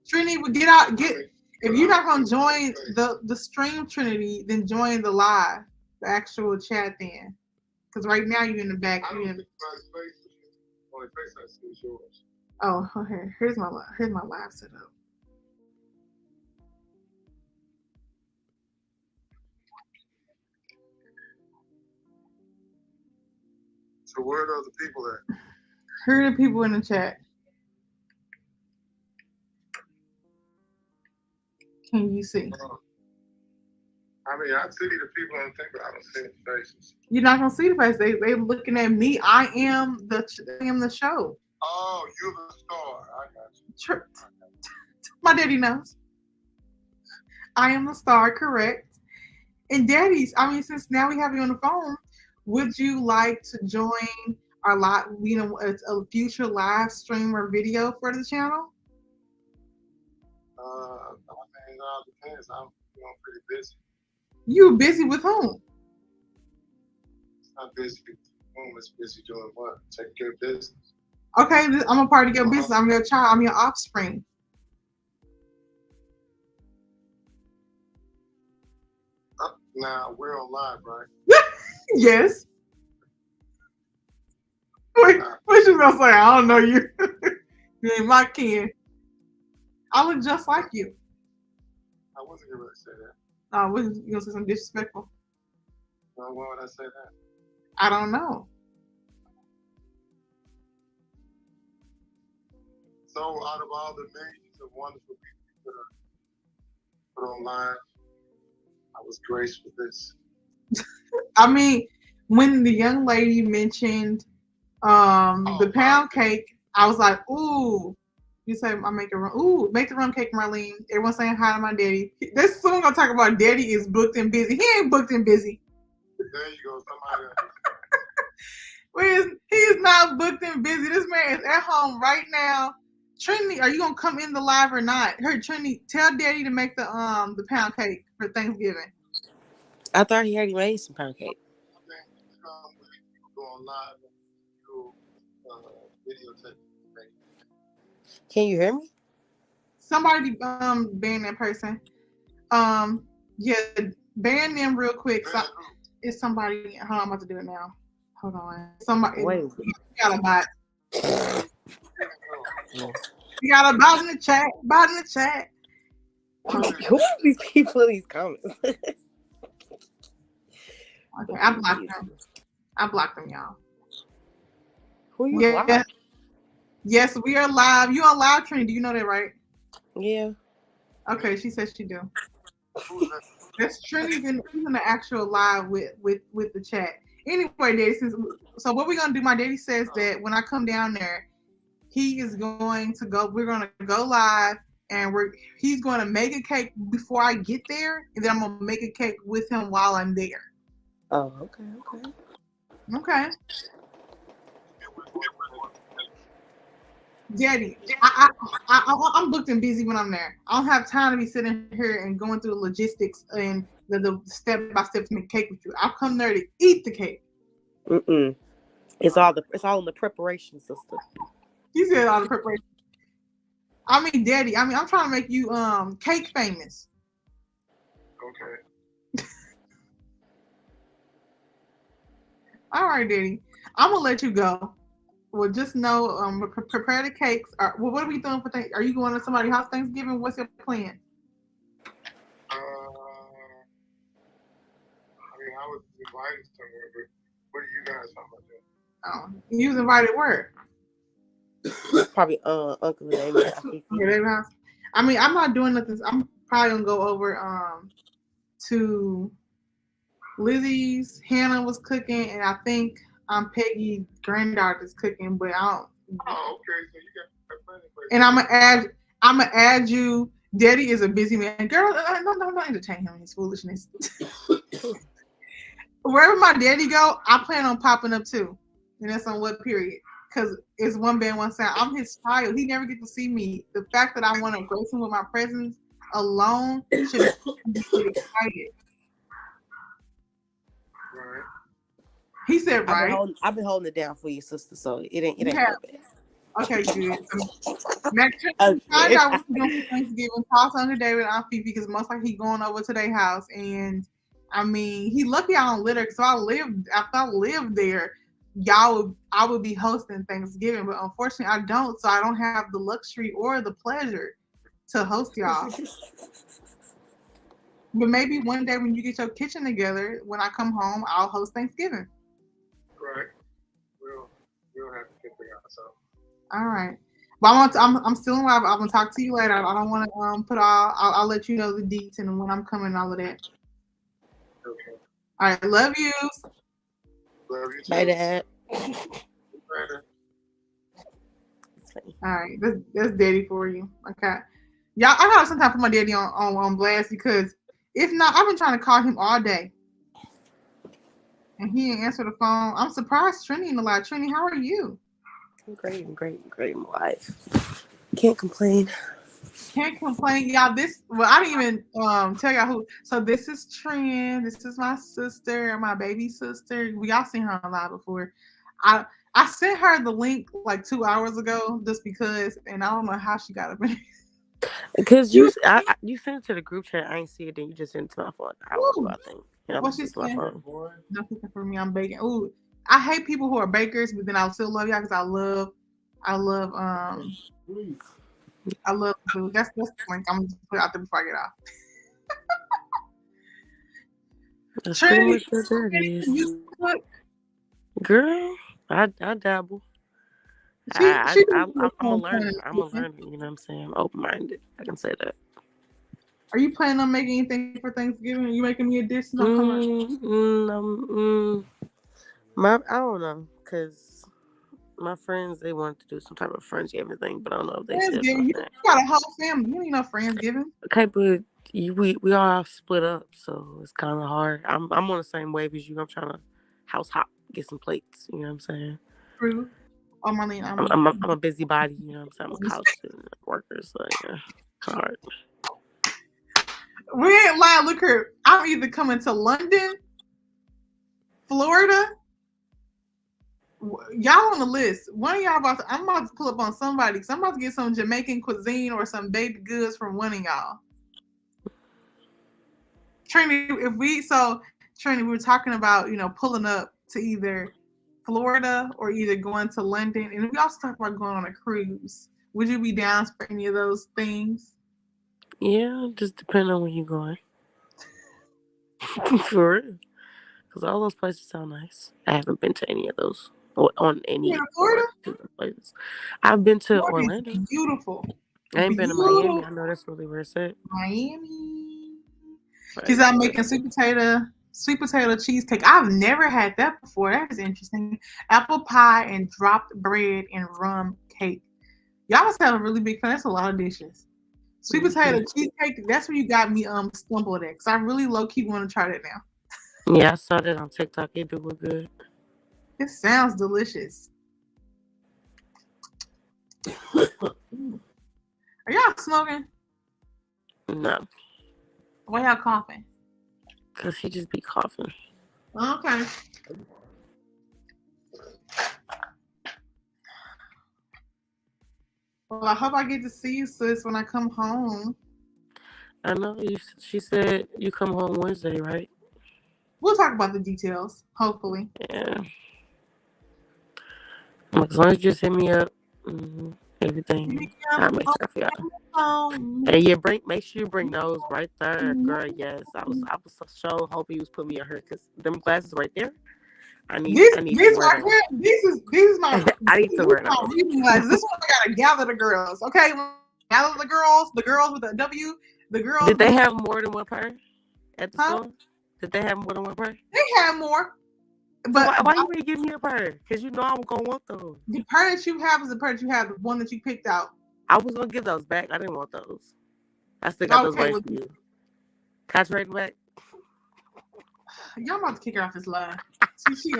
Trinity, would get out. If you're not gonna join the stream, Trinity, then join the live, the actual chat then. Because right now you're in the back. I don't think my face only face I see is yours. Oh, okay. Here's my live setup. So where are those people at? Here are the people in the chat. Can you see? I mean, I see the people on the thing, but I don't see the faces. You're not gonna see the face. They looking at me. I am the show. Oh, you're the star. I got you. Sure. My daddy knows. I am the star, correct? And daddies, since now we have you on the phone, would you like to join our live, a future live stream or video for the channel? I think it all depends. I'm pretty busy. You busy with whom? I'm busy Mom is busy doing what? Taking care of business. Okay, I'm a part of your business. I'm your child. I'm your offspring. Now we're on live, right? Yes. What you gonna say? I don't know you. You ain't my kid. I look just like you. I wasn't going to say that. You gonna say something disrespectful? Well, why would I say that? I don't know. So, out of all the millions of wonderful people that are put on live, I was graced with this. I mean, when the young lady mentioned the pound cake, I was like, ooh. You say I make make the rum cake, Marlene. Everyone's saying hi to my daddy. This soon gonna talk about daddy is booked and busy. He ain't booked and busy. There you go. Somebody He is not booked and busy. This man is at home right now. Trinity, are you gonna come in the live or not? Her Trinity, tell daddy to make the pound cake for Thanksgiving. I thought he already made some pound cake. Go on live and do videotape. Can you hear me? Somebody ban that person. Yeah, ban them real quick. So, it's somebody. Hold on, I'm about to do it now. Hold on. Somebody. Wait. You got a bot. You got a bot in the chat. Bot in the chat. Who are these people in these comments? Okay, I blocked them. I blocked them, y'all. Who you blocked? Yes, we are live. You on live, Trinity? You know that, right? Yeah. Okay, she says she do. That's Trinity's in the actual live with the chat. Anyway, Daddy, so what we're gonna do? My daddy says that when I come down there, he is going to go. We're gonna go live, and he's going to make a cake before I get there, and then I'm gonna make a cake with him while I'm there. Oh, okay. Daddy, I'm booked and busy when I'm there. I don't have time to be sitting here and going through the logistics and the step by step to make cake with you. I'll come there to eat the cake. It's all in the preparation, sister. You said all the preparation. I mean, Daddy. I'm trying to make you cake famous. Okay. All right, Daddy. I'm gonna let you go. Well, just know, prepare the cakes. What are we doing for Are you going to somebody's house Thanksgiving? What's your plan? I was invited somewhere, but what are you guys talking about? Oh, you was invited where? Probably Uncle David house. I mean, I'm not doing nothing. I'm probably gonna go over to Lizzie's. Hannah was cooking, and I think Peggy's granddaughter's cooking, but I don't. Oh, okay. So you got plenty of places. And I'm gonna add you. Daddy is a busy man. Girl, don't entertain him in his foolishness. Wherever my daddy go, I plan on popping up too. And that's on what period? Because it's one band, one sound. I'm his child. He never get to see me. The fact that I want to grace him with my presence alone should be excited. Right. He said, right. I've been holding it down for you, sister. So it ain't that bad. Okay, good. Next time, find out what we're doing for Thanksgiving. Call Uncle David and Aunt Fifi because most likely he going over to their house. And I mean, he lucky I don't live there. So if I lived there, I would be hosting Thanksgiving. But unfortunately, I don't. So I don't have the luxury or the pleasure to host y'all. But maybe one day when you get your kitchen together, when I come home, I'll host Thanksgiving. Right. We'll have to figure out something. All right. But I'm still alive. I'm gonna talk to you later. I don't want to put all. I'll let you know the deets and when I'm coming and all of that. Okay. All right. Love you. Love you too. Bye, Dad. All right. That's daddy for you. Okay. Y'all, I gotta sometimes put my daddy on blast because if not, I've been trying to call him all day. And he didn't answer the phone. I'm surprised Trini in the live. Trini, how are you? Great in my life. Can't complain. Can't complain, y'all. I didn't even tell y'all who. So this is Trin. This is my sister, my baby sister. We all seen her on live before. I I sent her the link like 2 hours ago just because, and I don't know how she got it. Because you sent it to the group chat. I ain't see it. Then you just sent it to my phone. I was Ooh, about to think. Yeah, what I'm she just my saying? phone. Don't cooking for me. I'm baking. Ooh, I hate people who are bakers, but then I still love y'all because I love food. That's the link. I'm gonna just put it out there before I get off. That's pretty Trinity, much what that is. you cook? Girl, I dabble. She I'm doing a some learner. fun I'm a cooking. learner. You know what I'm saying? I'm open minded. I can say that. Are you planning on making anything for Thanksgiving? Are you making me a dish? No, come on. I don't know, cause my friends they wanted to do some type of Friendsgiving thing, but I don't know if they still Friendsgiving. doing You that. got a whole family. You ain't no Friendsgiving. Okay, but we all split up, so it's kind of hard. I'm on the same wave as you. I'm trying to house hop, get some plates. You know what I'm saying? True. Oh, Marlene, I'm a busybody. You know what I'm saying? I'm a couch worker, so yeah, hard. we ain't lying. Look here. I'm either coming to London, Florida. Y'all on the list. One of y'all I'm about to pull up on somebody because I'm about to get some Jamaican cuisine or some baked goods from one of y'all. Trini, Trini, we were talking about, pulling up to either Florida or either going to London. And we also talked about going on a cruise. Would you be down for any of those things? Yeah, just depending on where you're going. For real. Because all those places sound nice. I haven't been to any of those. Or on Yeah, any Florida? particular places. I've been to Florida Orlando. is beautiful. I ain't been to Miami. Beautiful. I know that's really where it's at. Miami. She's Right. out making sweet potato cheesecake. I've never had that before. That is interesting. Apple pie and dropped bread and rum cake. Y'all must have a really big fan. That's a lot of dishes. Sweet potato cheesecake. That's where you got me stumbled at. Cause I really low key want to try that now. Yeah, I saw that on TikTok. It do look good. It sounds delicious. Are y'all smoking? No, Why y'all coughing? because he just be coughing. Okay. Well, I hope I get to see you, sis, when I come home. I know. She said you come home Wednesday, right? We'll talk about the details, hopefully. Yeah. As long as you just hit me up. Everything. I'll make sure for y'all. And yeah, make sure you bring those right there, girl. Yes, I was so hoping you was putting me on her because them glasses right there. I need These to wear right those. here, these is my I need to wear my those. reading glasses. This one I gotta gather the girls. Okay, gather the girls with a W, the girls. Did they have more than one pair at the Huh? store? Did they have more than one pair? They have more, So but why you ain't give me a pair? Because you know I'm gonna want those. the pair that you have is the pair that you have, the one that you picked out. I was gonna give those back. I didn't want those. I still got those Okay, waiting well, for you. Can I trade them back? y'all about to kick her off this live. She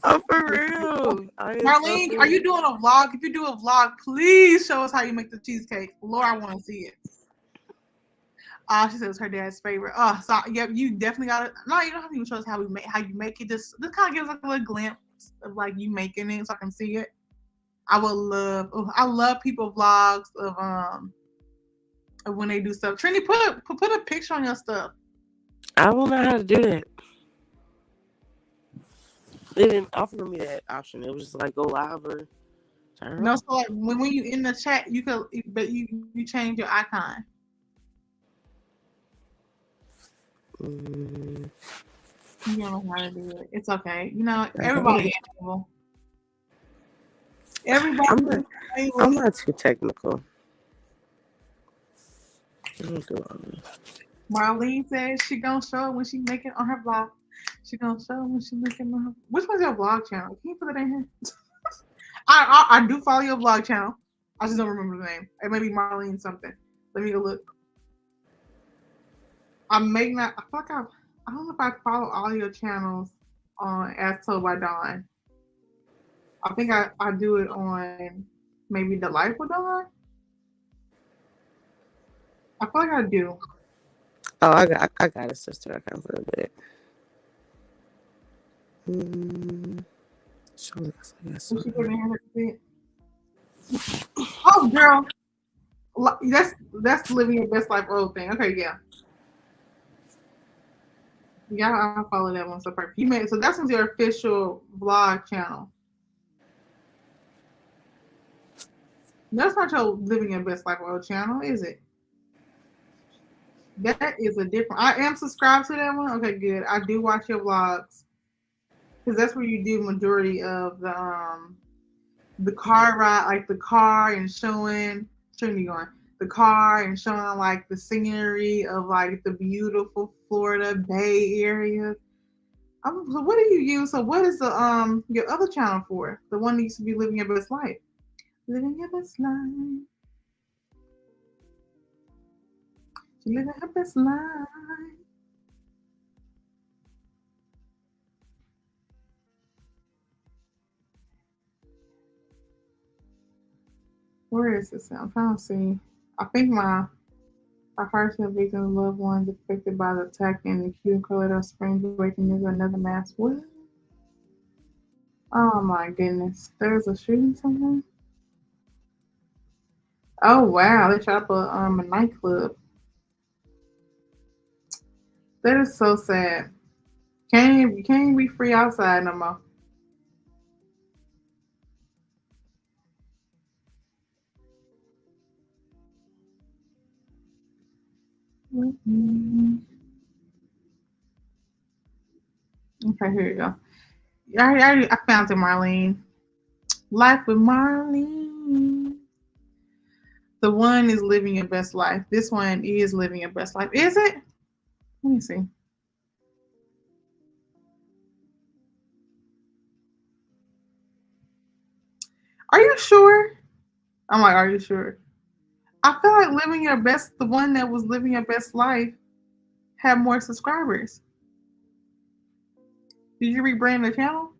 Oh, for real. I am so Marlene, are you doing a vlog? If you do a vlog, please show us how you make the cheesecake. Lord, I want to see it. She says her dad's favorite. So yep, you definitely got it. No, you don't have to even show us how you make it. Just kind of gives us a little glimpse of like you making it, so I can see it. I love people vlogs of when they do stuff. Trini, put a picture on your stuff. I don't know how to do that. They didn't offer me that option. It was just like go live or turn No, on. so like when you in the chat, you could, but you change your icon. Mm. You don't know how to do it. It's okay. Everybody able. Everybody I'm able. not too technical. I'm do all this. Marlene says she gonna show it when she make it on her vlog. She gonna show it when she make it on her. Which one's your vlog channel? Can you put it in here? I do follow your vlog channel. I just don't remember the name. It may be Marlene something. Let me go look. I'm making that. I don't know if I follow all your channels on As Told by Dawn. I think I do it on maybe The Life with Dawn. I feel like I do. Oh, I got a sister. I can't feel it. Surely that's When she something. put in her bed. Oh, girl, that's living your best life old thing. Okay, yeah. Yeah, I follow that one so perfect. You made so that's your official vlog channel. That's not your living your best life old channel, is it? That is a different. I am subscribed to that one. Okay, good. I do watch your vlogs because that's where you do majority of the car ride, like the car and showing me going the car and showing like the scenery of like the beautiful Florida Bay Area. So what do you use? So what is the your other channel for? The one that used to be living your best life. Living your best life. She living her best life. Where is this? I'm trying to see. I think my heart's victims of loved ones affected by the attack in the Cuban Colorado Springs awakening is another mass. What? Oh my goodness. There's a shooting somewhere? Oh wow, they shot up a nightclub. That is so sad. Can't be free outside no more. Mhm. Okay, here you go. I found it, Marlene. Life with Marlene. The one is living your best life. This one is living your best life. Is it? Let me see. Are you sure? I'm like, are you sure? I feel like living your best, the one that was living your best life, had more subscribers. Did you rebrand the channel?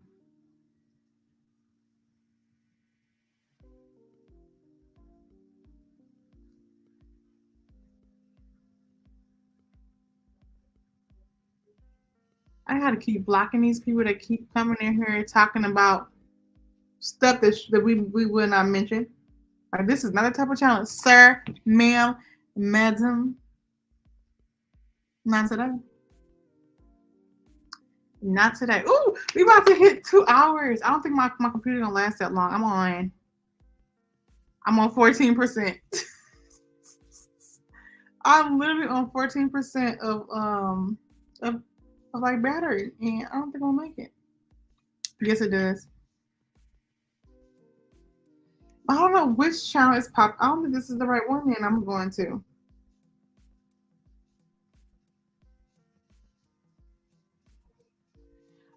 I gotta keep blocking these people that keep coming in here talking about stuff that we will not mention. Like this is not a type of challenge, sir, ma'am, madam. Not today. Not today. Ooh, we about to hit 2 hours. I don't think my computer gonna last that long. I'm on 14%. I'm literally on 14% of like battery, and I don't think I'll make it. Yes, it does. I don't know which channel is popped. I don't think this is the right one. Then I'm going to.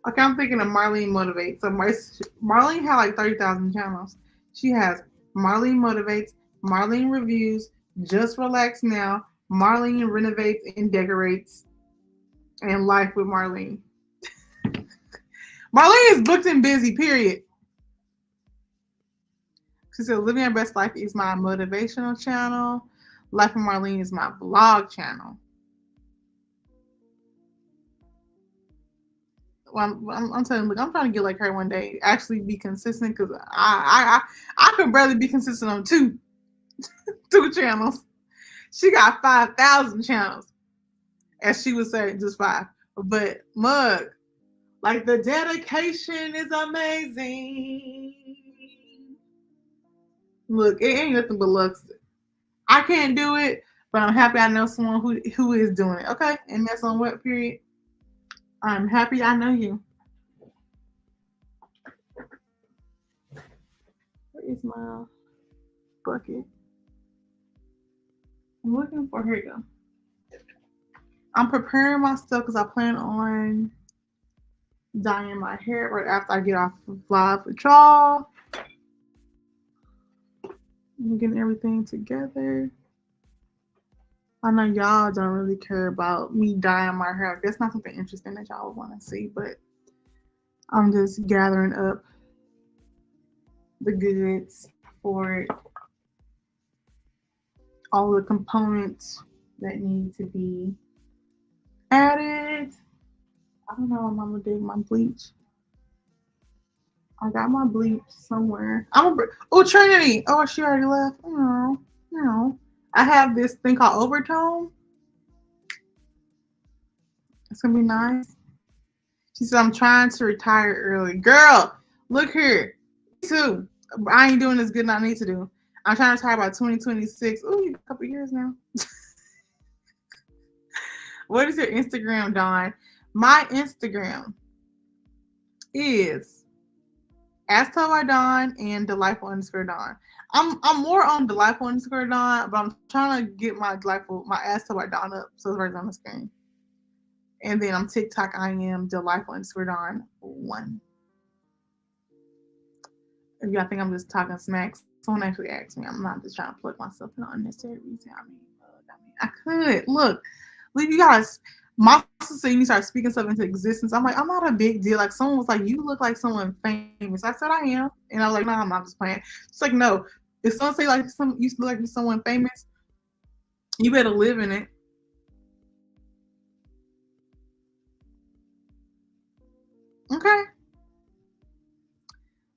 Okay, I'm thinking of Marlene Motivates. So Marlene had like 30,000 channels. She has Marlene Motivates, Marlene Reviews, Just Relax Now, Marlene Renovates and Decorates, and Life with Marlene. Marlene is booked and busy, period. She said, Living Your Best Life is my motivational channel. Life with Marlene is my vlog channel. Well, I'm telling you, look, I'm trying to get like her one day. Actually, be consistent because I could barely be consistent on two channels. She got 5,000 channels, as she would say, just five. But mug, like the dedication is amazing. Look, it ain't nothing but looks. I can't do it, but I'm happy I know someone who is doing it. Okay, and that's on what period? I'm happy I know you. Where is my bucket? I'm looking for here. You go. I'm preparing myself because I plan on dyeing my hair right after I get off of live with y'all. I'm getting everything together. I know y'all don't really care about me dyeing my hair. That's not something interesting that y'all would want to see, but I'm just gathering up the goods for it. All the components that need to be added. I don't know what Mama did my bleach. I got my bleach somewhere. Oh, Trinity. Oh, she already left. Oh, no. I have this thing called Overtone. It's gonna be nice. She said I'm trying to retire early. Girl, look here. Me too. I ain't doing as good as I need to do. I'm trying to retire by 2026. Ooh, a couple years now. What is your Instagram, Dawn? My Instagram is As Told by Dawn and Delightful _ Dawn. I'm more on Delightful _ Dawn, but I'm trying to get my As Told by Dawn up so it's right on the screen. And then on TikTok, I am Delightful _ Dawn 1. If y'all think I'm just talking smacks, someone actually asked me. I'm not just trying to plug myself in unnecessary reason. I could. Look, you guys, my sister said you need to start speaking stuff into existence. I'm like, I'm not a big deal. Like, someone was like, you look like someone famous. I said, I am. And I was like, no, I'm not just playing. It's like, no. If someone say, like, you look like someone famous, you better live in it. Okay?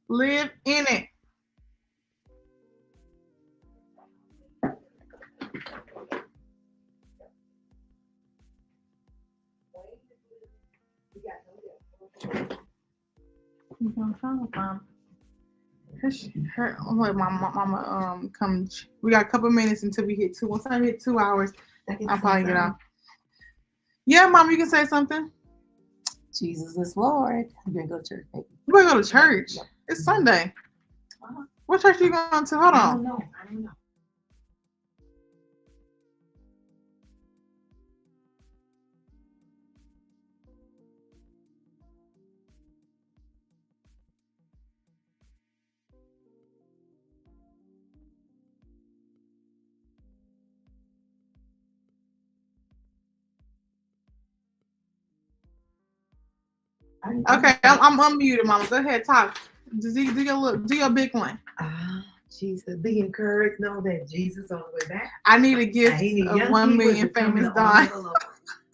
Live in it. I'm trying to find I'm let my mama come. We got a couple minutes until we hit 2. Once I hit 2 hours, I'll probably get off. Yeah, Mom, you can say something. Jesus is Lord. I'm gonna go to church, baby. You better go to church. Yep. It's Sunday. What church are you going to? Hold on. I don't know. Okay, I'm unmuted, Mama. Go ahead, talk. Do your big one. Jesus, be encouraged. Know that Jesus on the way back. I need a gift of 1 million famous Dawn.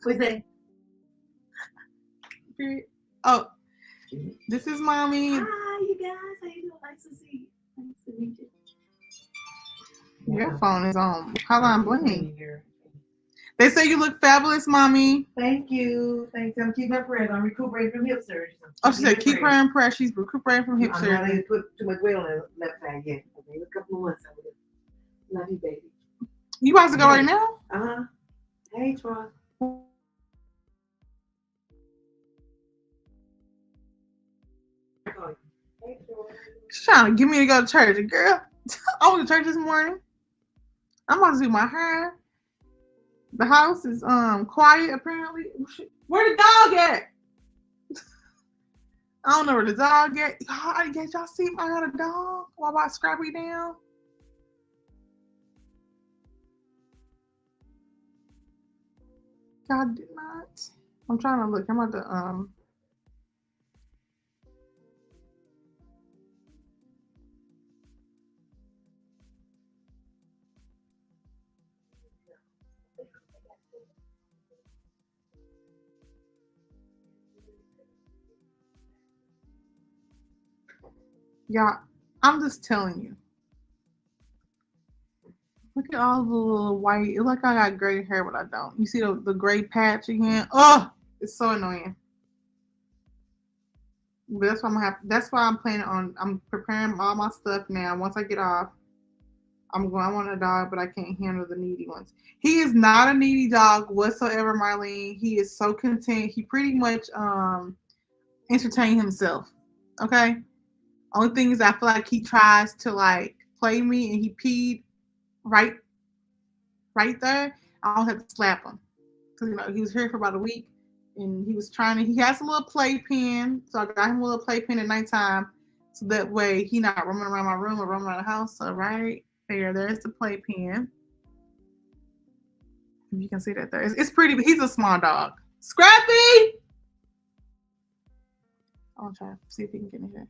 What's that? Oh, this is Mommy. Hi, you guys. How you doing? Nice to see you. Nice to meet you. Your phone is on. How long blinking? They say you look fabulous, Mommy. Thank you. Thanks. I'm keeping her prayers. I'm recuperating from hip surgery. Oh, she said keep her in prayer. She's recuperating from hip surgery. I'm not going to put too much weight on the left side yet. Okay, a couple of months over there. Love you, baby. You about to go right now? Hey, Troy. She's trying to get me to go to church. Girl, I went to church this morning. I'm about to do my hair. The house is quiet apparently. Where the dog at? I don't know where the dog at. Y'all see I got a dog? Why about Scrappy down? God did not. I'm trying to look. I'm about to Yeah, I'm just telling you. Look at all the little white. It's like I got gray hair, but I don't. You see the gray patch again? Oh, it's so annoying. But that's why that's why I'm planning on. I'm preparing all my stuff now. Once I get off, I want a dog, but I can't handle the needy ones. He is not a needy dog whatsoever, Marlene. He is so content. He pretty much entertain himself. Okay. Only thing is, I feel like he tries to like play me, and he peed right there. I don't have to slap him because he was here for about a week, and he was trying to. He has a little playpen, so I got him a little playpen at nighttime, so that way he not roaming around my room or roaming around the house. So right there's the playpen. You can see that there. It's pretty, but he's a small dog. Scrappy. I'll try to see if he can get in here.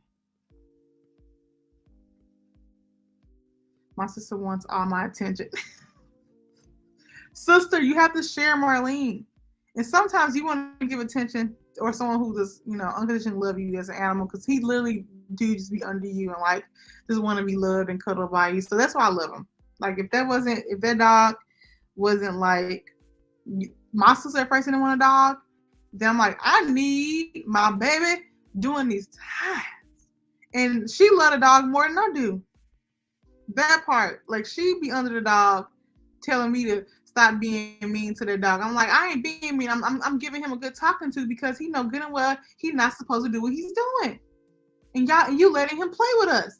My sister wants all my attention. Sister, you have to share Marlene. And sometimes you want to give attention or someone who just, unconditionally love you as an animal, because he literally do just be under you and like just want to be loved and cuddled by you. So that's why I love him. Like if that dog wasn't like my sister at first didn't want a dog, then I'm like, I need my baby doing these times. And she love the dog more than I do. That part, like she be under the dog telling me to stop being mean to the dog. I'm like, I ain't being mean. I'm giving him a good talking to, because he know good and well he's not supposed to do what he's doing. And you letting him play with us.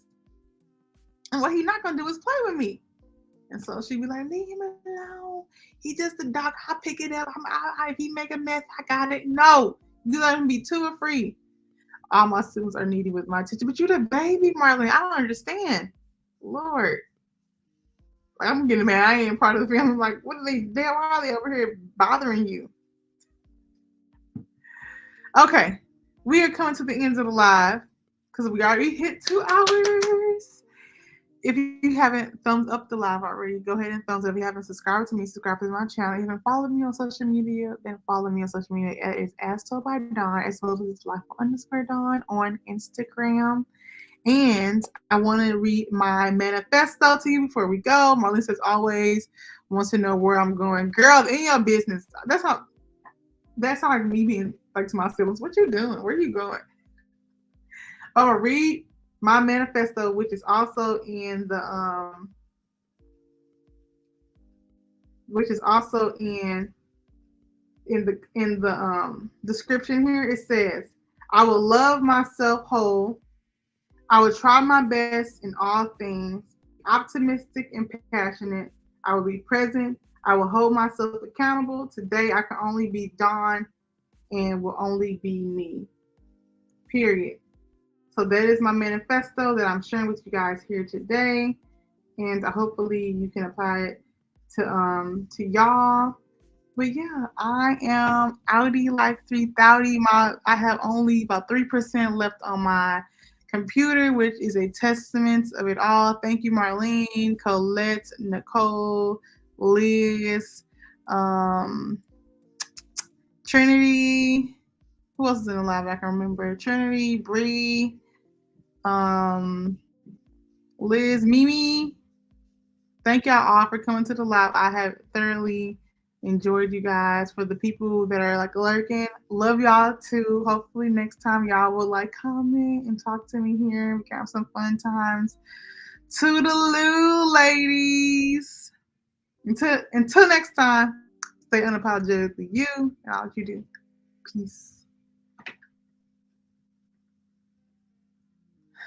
And what he not gonna do is play with me. And so she be like, leave him alone. He just a dog. I'll pick it up. If he make a mess, I got it. No, you let him be too or free. All my students are needy with my attention, but you the baby, Marlene. I don't understand. Lord. Like, I'm getting mad. I ain't part of the family. I'm like, what are they? Why are they over here bothering you? Okay. We are coming to the end of the live because we already hit 2 hours. If you haven't thumbs up the live already, go ahead and thumbs up. If you haven't subscribed to me, subscribe to my channel. If you haven't followed me on social media, then follow me on social media. It's As Told by Dawn, as well as Life_Dawn on Instagram. And I want to read my manifesto to you before we go. Marlene says always wants to know where I'm going. Girl, in your business. That's like me being like to my siblings. What you doing? Where you going? I'm gonna read my manifesto, which is also in the description here. It says, I will love myself whole. I will try my best in all things, optimistic and passionate. I will be present. I will hold myself accountable. Today I can only be Dawn and will only be me. Period. So that is my manifesto that I'm sharing with you guys here today. And hopefully you can apply it to y'all. But yeah, I am outie like 3,000. I have only about 3% left on my computer, which is a testament of it all. Thank you, Marlene, Colette, Nicole, Liz, Trinity. Who else is in the live? I can remember. Trinity, Bree, Liz, Mimi. Thank y'all all for coming to the live. I have thoroughly enjoyed you guys. For the people that are like lurking, love y'all too. Hopefully next time y'all will like comment and talk to me here. We can have some fun times. Toodaloo, ladies. Until next time, stay unapologetically you and all that you do. Peace.